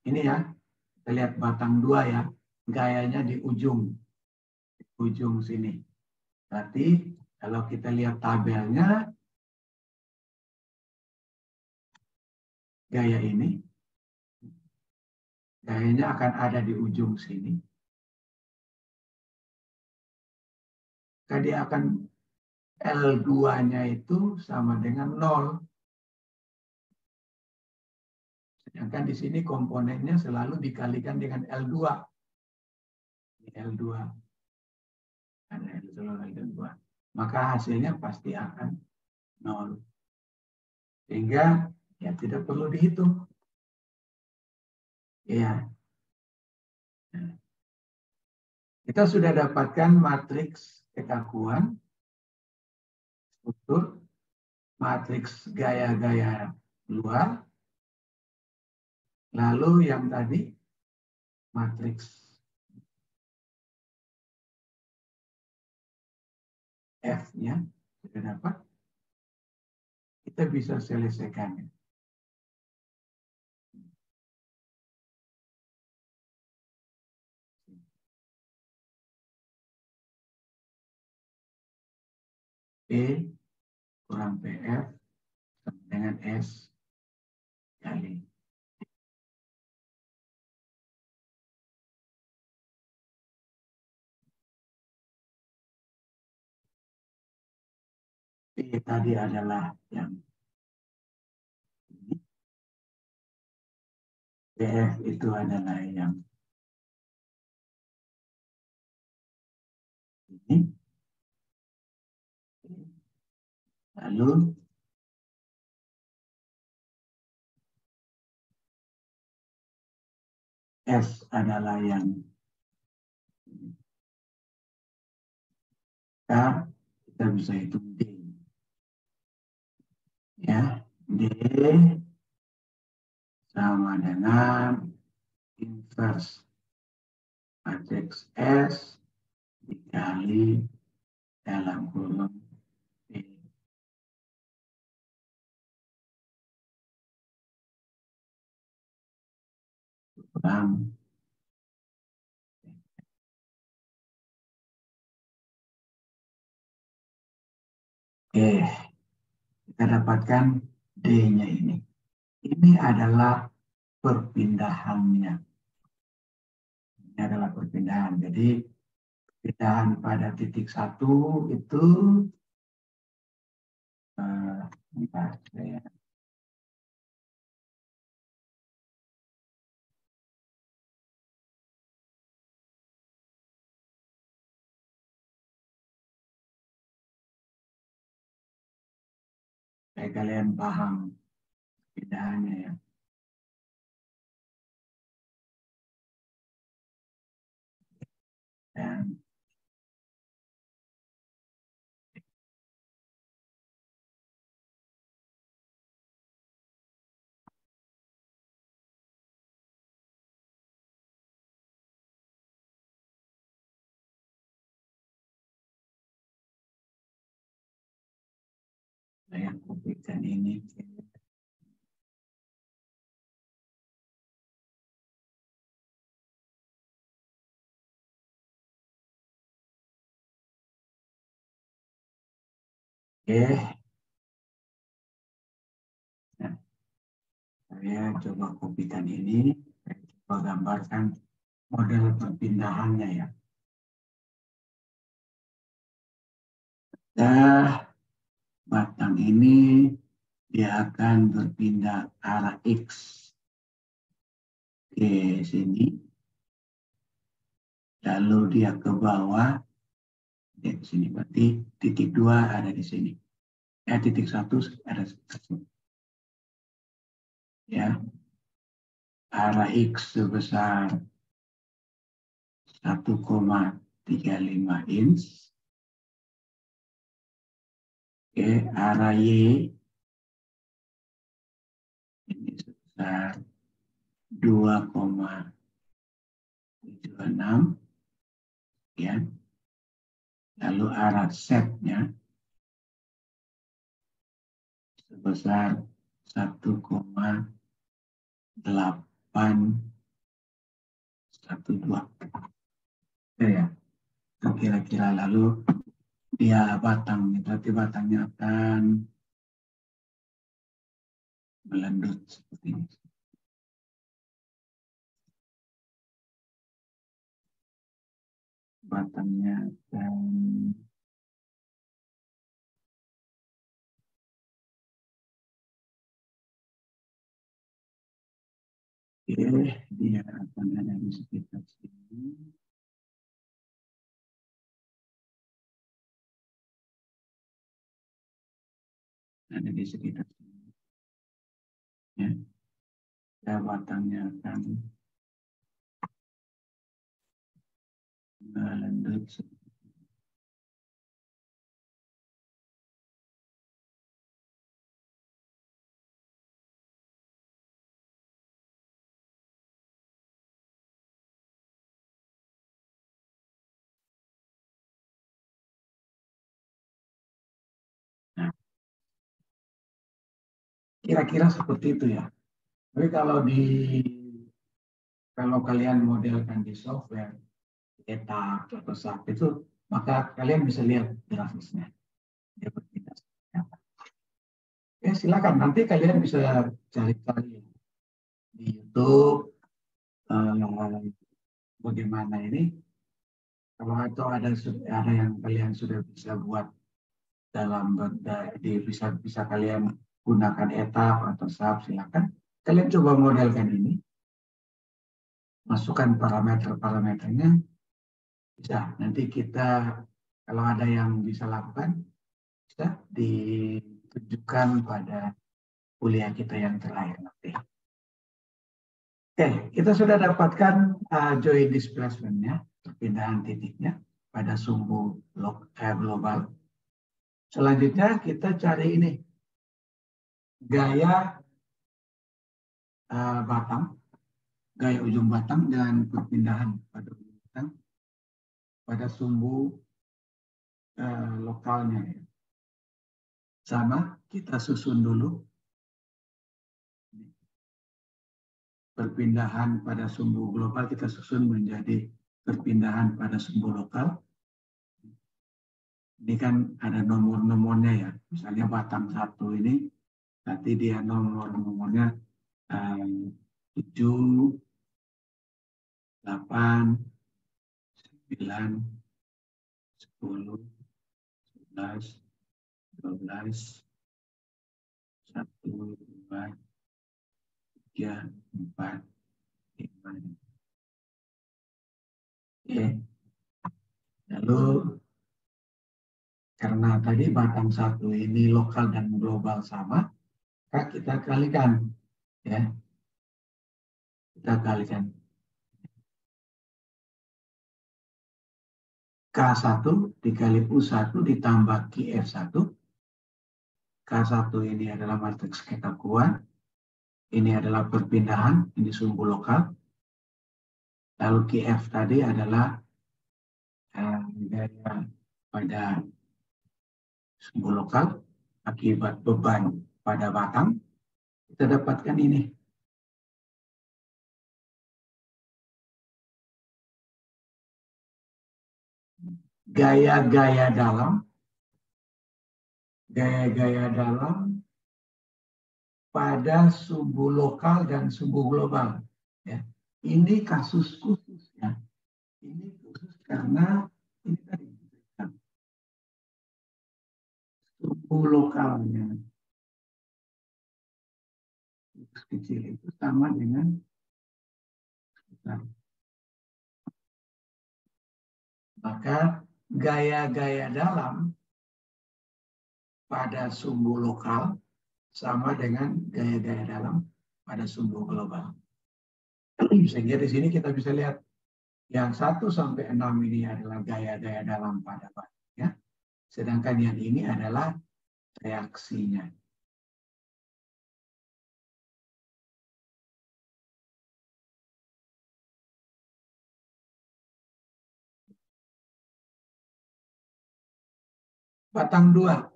ini ya, kita lihat batang 2 ya, gayanya di ujung sini. Berarti kalau kita lihat tabelnya, gaya ini, gayanya akan ada di ujung sini. Maka dia akan L2-nya itu sama dengan 0. Sedangkan di sini komponennya selalu dikalikan dengan L2. L2. Ada L2. Maka hasilnya pasti akan 0. Sehingga ya tidak perlu dihitung. Ya. Kita sudah dapatkan matriks kekakuan, struktur, matriks gaya-gaya luar, lalu yang tadi matriks F-nya sudah dapat, kita bisa selesaikan. P kurang PF sama dengan S kali. P tadi adalah yang ini. PF itu adalah yang ini. Lalu S adalah yang ini. Kita bisa hitung D. Ya, D sama dengan inverse matriks S dikali dalam kurung D. Kurang kita dapatkan D-nya ini. Ini adalah perpindahannya. Ini adalah perpindahan. Jadi perpindahan pada titik 1 itu supaya kalian paham perpindahannya ya. Saya kopikan ini. Oke. Nah, saya coba kopikan ini. Saya coba gambarkan model perpindahannya ya. Nah, batang ini dia akan berpindah arah X ke sini. Lalu dia ke bawah. Di sini berarti titik 2 ada di sini. Titik 1 ada di sini. Ya. Arah X sebesar 1,35 inch. Oke, arah Y ini sebesar 2,76 ya. Lalu arah Z-nya sebesar 1,812 ya. Kira-kira lalu dia batang, berarti batangnya akan melendut seperti ini. Batangnya akan dia akan ada di sekitar sini. Ada di sekitar sini. Ya. Batangnya akan melendut. Nah, kira-kira seperti itu ya. Tapi kalau kalian modelkan di software ETA atau SAP itu, maka kalian bisa lihat grafisnya. Dia berpindah. Ya, silakan nanti kalian bisa cari-cari di YouTube bagaimana ini. Kalau itu ada yang kalian sudah bisa buat dalam bisa kalian gunakan etap atau SAP, silakan kalian coba modelkan ini, masukkan parameternya, bisa nanti kita kalau ada yang bisa lakukan bisa ditunjukkan pada kuliah kita yang terakhir nanti. Oke, kita sudah dapatkan joint displacement-nya, perpindahan titiknya pada sumbu global. Selanjutnya kita cari ini gaya batang, gaya ujung batang dan perpindahan pada ujung batang pada sumbu lokalnya. Sama, kita susun dulu perpindahan pada sumbu global, kita susun menjadi perpindahan pada sumbu lokal. Ini kan ada nomor-nomornya ya, misalnya batang 1 ini, nanti dia nomornya 7, 8, 9, 10, 11, 12, 1, 2, 3, 4, 5. Oke. Lalu karena tadi batang 1 ini lokal dan global sama, maka kita kalikan ya. Kita kalikan K1 dikali U1 ditambah QF1. K1 ini adalah matriks kekakuan. Ini adalah perpindahan, ini sumbu lokal. Lalu QF tadi adalah gaya pada sumbu lokal. akibat beban pada batang, kita dapatkan ini. Gaya-gaya dalam pada suhu lokal dan suhu global. Ya. Ini kasus khusus ya. Ini khusus karena ini tadi suhu lokalnya kecil itu sama dengan besar. Maka gaya-gaya dalam pada sumbu lokal sama dengan gaya-gaya dalam pada sumbu global. Sehingga di sini kita bisa lihat yang 1 sampai 6 ini adalah gaya-gaya dalam pada batangnya, sedangkan yang ini adalah reaksinya. Batang 2.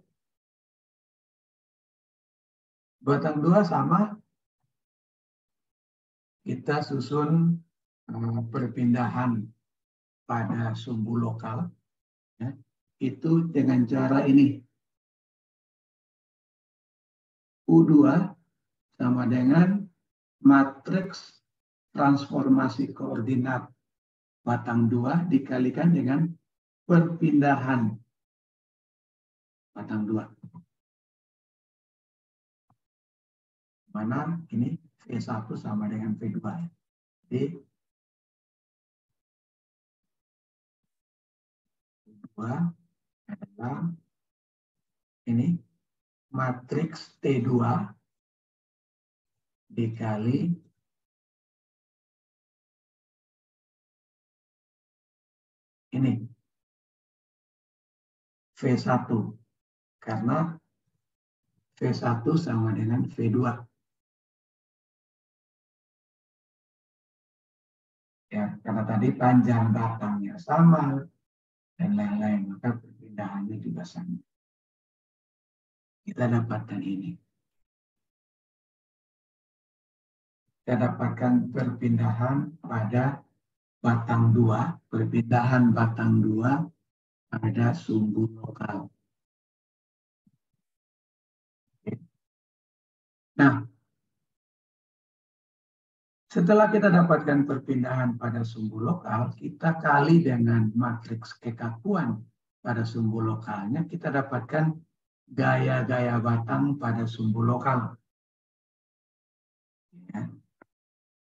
Batang 2 sama, kita susun perpindahan pada sumbu lokal, ya, itu dengan cara ini. U2 sama dengan matriks transformasi koordinat batang 2 dikalikan dengan perpindahan batang 2. Mana ini V1 sama dengan V2. Jadi V2 adalah ini matriks T2 dikali ini V1 karena V1 sama dengan V2. Ya, karena tadi panjang batangnya sama dan lain-lain, maka perpindahannya juga sama. Kita dapatkan ini. Kita dapatkan perpindahan pada batang 2, perpindahan batang 2 pada sumbu lokal. Nah, setelah kita dapatkan perpindahan pada sumbu lokal, kita kali dengan matriks kekakuan pada sumbu lokalnya, kita dapatkan gaya-gaya batang pada sumbu lokal. Ya.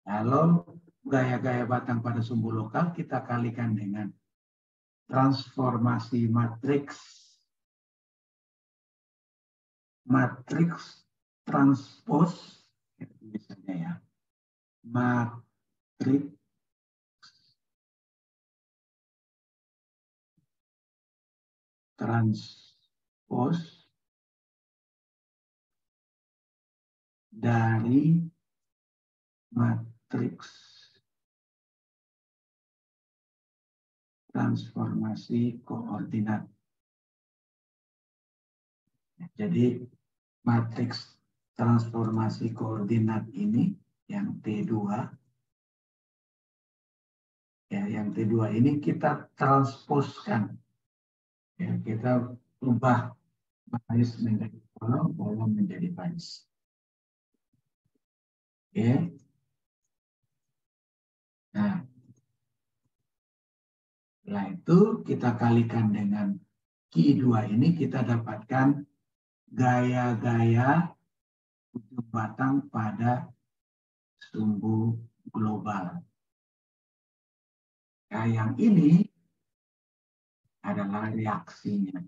Kalau gaya-gaya batang pada sumbu lokal, kita kalikan dengan transformasi matriks transpos, misalnya ya, matriks transpos dari matriks transformasi koordinat. Jadi matriks transformasi koordinat ini yang T2, ya, yang T2 ini kita transposkan, ya, kita ubah baris menjadi kolom, kolom menjadi baris. Oke. Nah, setelah itu kita kalikan dengan Q2 ini, kita dapatkan gaya-gaya ujung batang pada sumbu global. Nah, yang ini adalah reaksinya.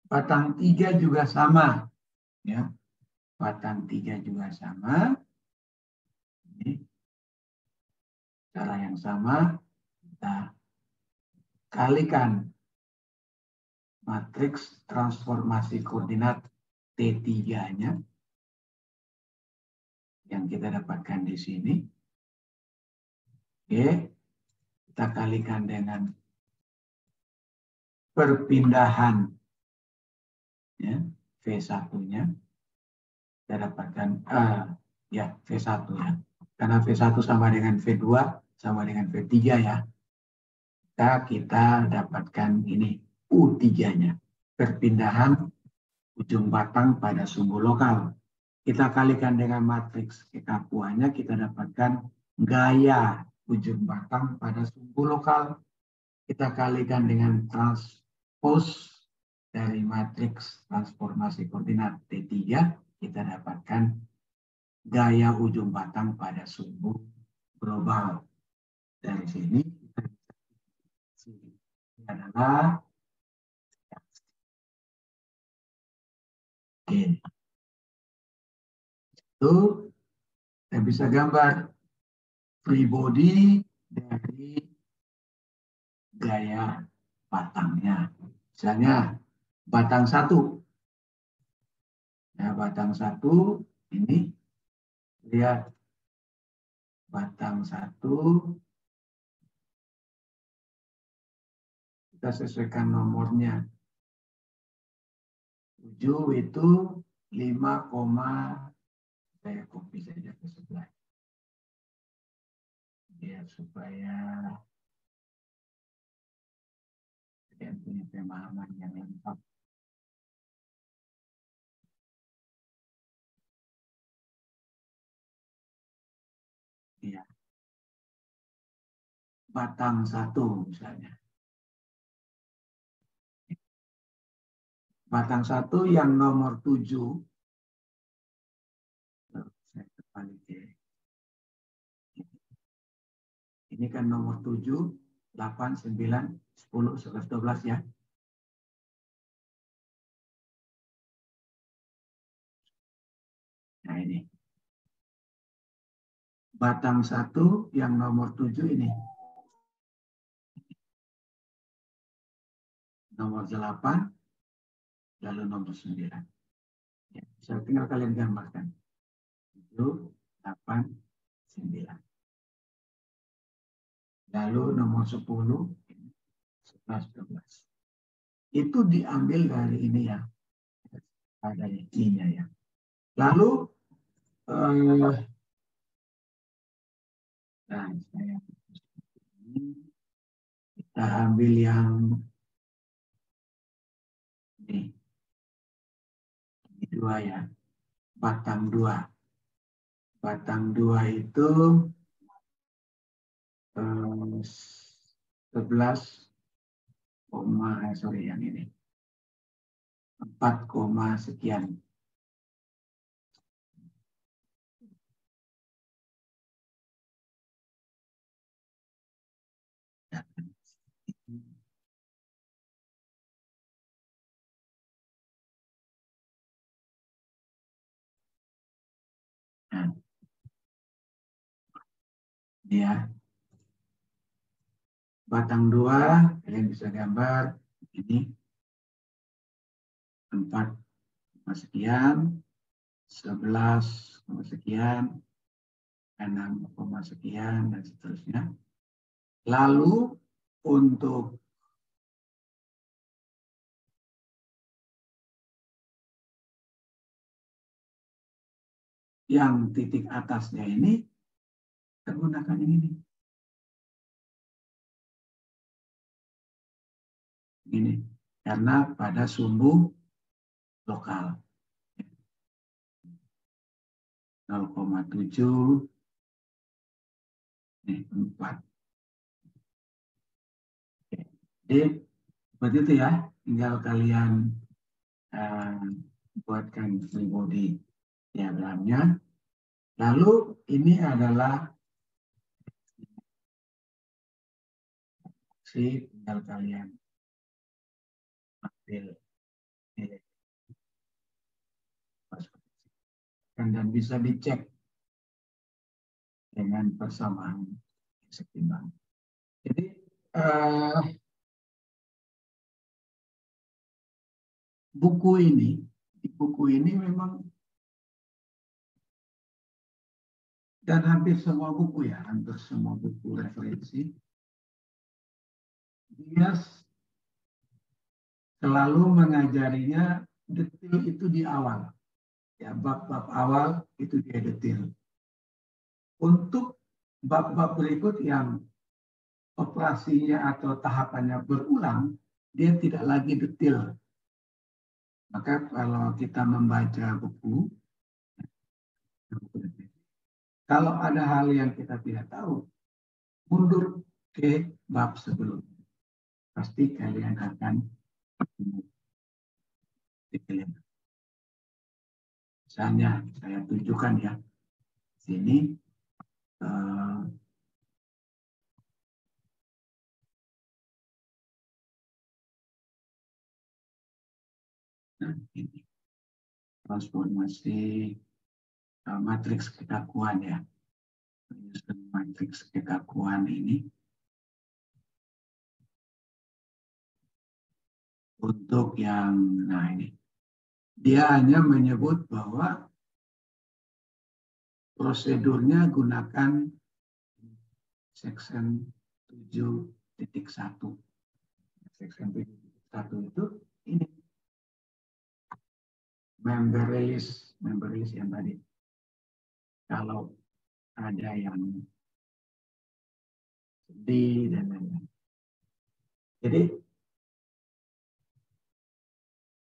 Batang 3 juga sama, ya. Batang 3 juga sama. Ini cara yang sama, kita kalikan matriks transformasi koordinat T3-nya yang kita dapatkan di sini. Oke, kita kalikan dengan perpindahan ya, V1-nya kita dapatkan ya V1 ya. Karena V1 sama dengan V2 sama dengan V3 ya. Kita dapatkan ini U3-nya. Perpindahan ujung batang pada sumbu lokal. Kita kalikan dengan matriks kekakuannya, kita dapatkan gaya ujung batang pada sumbu lokal. Kita kalikan dengan transpos dari matriks transformasi koordinat T3, kita dapatkan gaya ujung batang pada sumbu global. Dari sini ini adalah ini. Itu saya bisa gambar free body dari gaya batangnya. Misalnya batang 1. Nah, batang 1 ini lihat batang 1 kita sesuaikan nomornya. 7 itu 5, saya copy saja ke sebelah. Biar supaya kalian punya pemahaman yang lengkap. Ya. Batang 1 misalnya. Batang 1 yang nomor 7. Saya kembali ke ini kan nomor 7, 8, 9, 10, 11, 12 ya. Nah ini. Batang 1 yang nomor 7 ini. Nomor 8, lalu nomor 9. Ya, saya tinggal kalian gambarkan. 7, 8, 9. Lalu nomor 10, 11, 12. Itu diambil dari ini ya. Dari I-nya ya. Lalu nah, kita ambil yang ini 2 ya. Batang 2. Batang 2 itu 11, sorry yang ini. 4, sekian. Nah, ya. Batang 2, kalian bisa gambar ini 4, sekian, 11, sekian, 6, sekian, dan seterusnya. Lalu untuk yang titik atasnya ini, kita gunakan ini. Ini, karena pada sumbu lokal. 0,7, 4. Jadi, seperti itu ya. Tinggal kalian buatkan free body diagramnya. Lalu ini adalah tinggal kalian ambil dan bisa dicek dengan persamaan seimbang. Jadi buku ini memang dan hampir semua buku ya, hampir semua buku referensi dia selalu mengajarinya detil itu di awal. Ya, bab-bab awal itu dia detil. Untuk bab-bab berikut yang operasinya atau tahapannya berulang, dia tidak lagi detil. Maka kalau kita membaca buku, kalau ada hal yang kita tidak tahu, mundur ke bab sebelumnya. Pasti kalian akan dipilih. Misalnya saya tunjukkan ya, sini ini transformasi matriks kekakuan ya, matriks kekakuan ini untuk yang ini dia hanya menyebut bahwa prosedurnya gunakan section 7.1. Section 7.1 itu ini member release yang tadi. Kalau ada yang sedih dan lain-lain. Jadi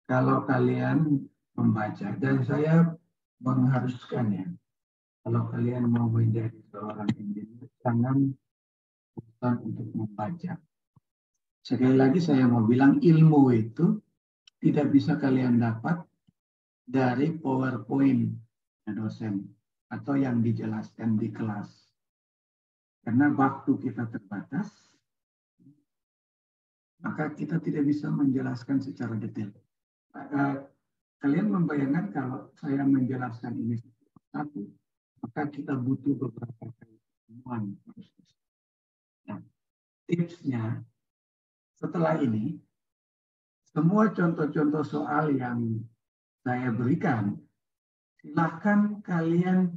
kalau kalian membaca, dan saya mengharuskan ya, kalau kalian mau menjadi seorang engineer, jangan bosan untuk membaca. Sekali lagi saya mau bilang, ilmu itu tidak bisa kalian dapat dari PowerPoint dosen atau yang dijelaskan di kelas. Karena waktu kita terbatas, maka kita tidak bisa menjelaskan secara detail. Kalian membayangkan kalau saya menjelaskan ini satu, maka kita butuh beberapa kali pertemuan. Nah, tipsnya setelah ini, semua contoh-contoh soal yang saya berikan, silakan kalian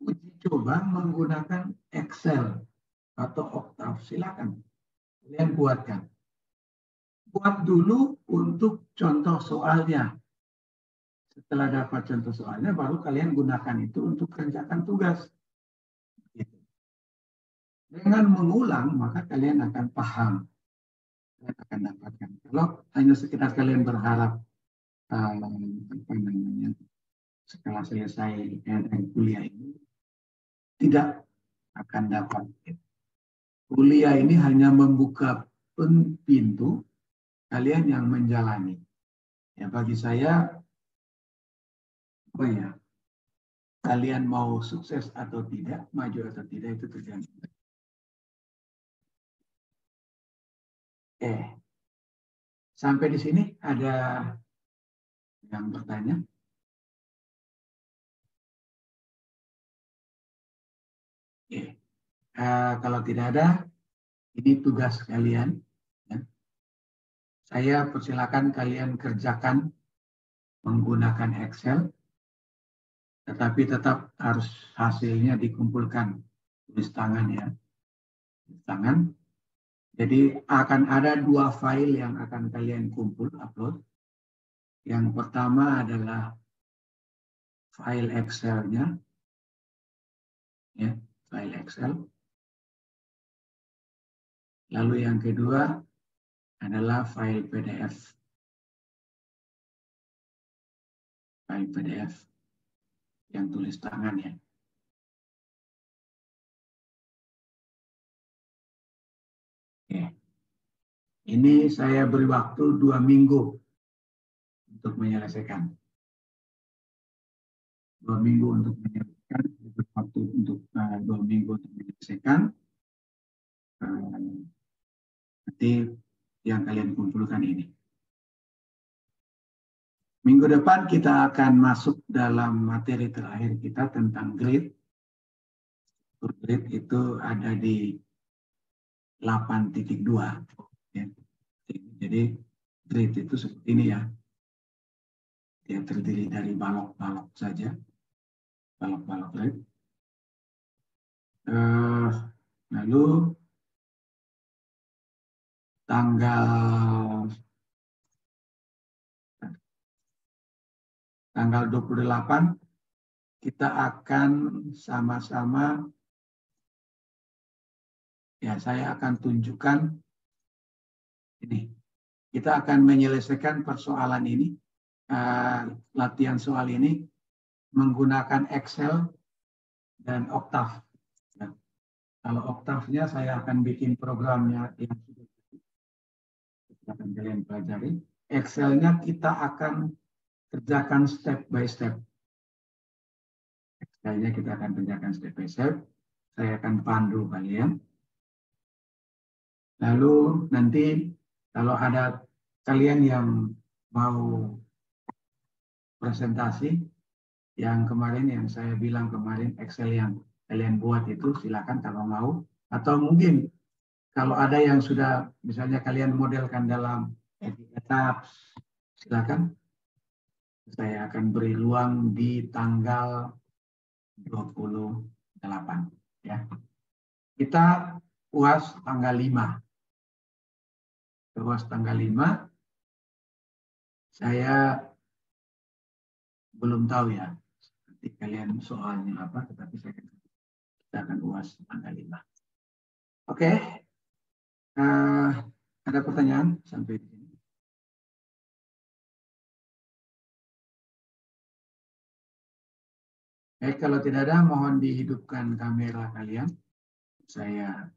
uji coba menggunakan Excel atau Octave. Silakan kalian buatkan. Buat dulu untuk contoh soalnya. Setelah dapat contoh soalnya, baru kalian gunakan itu untuk kerjakan tugas. Dengan mengulang, maka kalian akan paham. Kalian akan dapatkan. Kalau hanya sekedar kalian berharap setelah selesai kuliah ini, tidak akan dapat. Kuliah ini hanya membuka pintu kalian yang menjalani. Ya, bagi saya, kalian mau sukses atau tidak, maju atau tidak, itu tergantung. Sampai di sini ada yang bertanya? Kalau tidak ada, ini tugas kalian. Saya persilakan kalian kerjakan menggunakan Excel, tetapi tetap harus hasilnya dikumpulkan tulis tangan ya, tulis tangan. Jadi akan ada 2 file yang akan kalian upload. Yang pertama adalah file Excel-nya, ya, file Excel. Lalu yang kedua adalah file PDF. File PDF yang tulis tangan ya. Oke. Ini saya beri waktu 2 minggu untuk menyelesaikan. 2 minggu untuk menyelesaikan, waktu untuk 2 minggu untuk menyelesaikan. Nanti yang kalian kumpulkan ini. Minggu depan kita akan masuk dalam materi terakhir kita tentang grade. Grade itu ada di 8.2. Ya. Jadi grade itu seperti ini ya. Dia terdiri dari balok-balok saja. Balok-balok grade. Lalu tanggal tanggal 28 kita akan sama-sama, ya saya akan tunjukkan ini. Kita akan menyelesaikan persoalan ini, latihan soal ini menggunakan Excel dan Octave. Ya. Kalau Octave-nya saya akan bikin programnya yang sudah akan kalian pelajari. Excel-nya kita akan kerjakan step by step. Excel-nya kita akan kerjakan step by step. Saya akan pandu kalian. Lalu nanti kalau ada kalian yang mau presentasi, yang kemarin yang saya bilang kemarin Excel yang kalian buat itu silakan kalau mau. Atau mungkin kalau ada yang sudah misalnya kalian modelkan dalam etaps, silakan. Saya akan beri ruang di tanggal 28. Ya. Kita UAS tanggal 5. UAS tanggal 5. Saya belum tahu ya. Nanti kalian soalnya apa, tetapi kita akan UAS tanggal 5. Oke. Ada pertanyaan sampai di sini? Kalau tidak ada, mohon dihidupkan kamera kalian. Saya ya.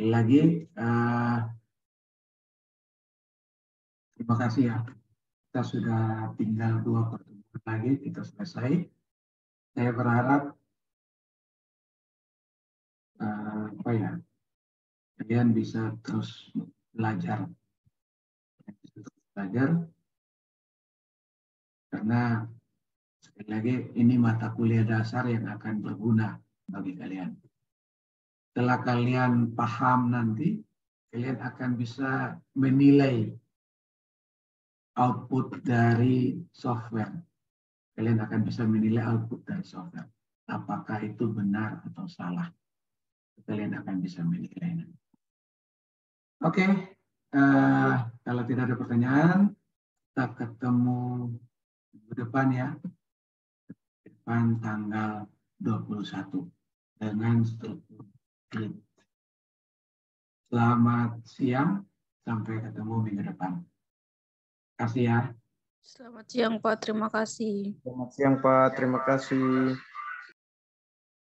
Lagi, terima kasih ya. Kita sudah tinggal 2 pertemuan lagi, kita selesai. Saya berharap kalian bisa terus belajar, karena sekali lagi ini mata kuliah dasar yang akan berguna bagi kalian. Setelah kalian paham nanti, kalian akan bisa menilai output dari software. Kalian akan bisa menilai output dari software. Apakah itu benar atau salah. Kalian akan bisa menilai. Oke, kalau tidak ada pertanyaan, kita ketemu minggu depan ya. Depan tanggal 21 dengan struktur grid. Selamat siang, sampai ketemu minggu depan. Terima kasih ya. Selamat siang Pak, terima kasih. Selamat siang Pak, terima kasih.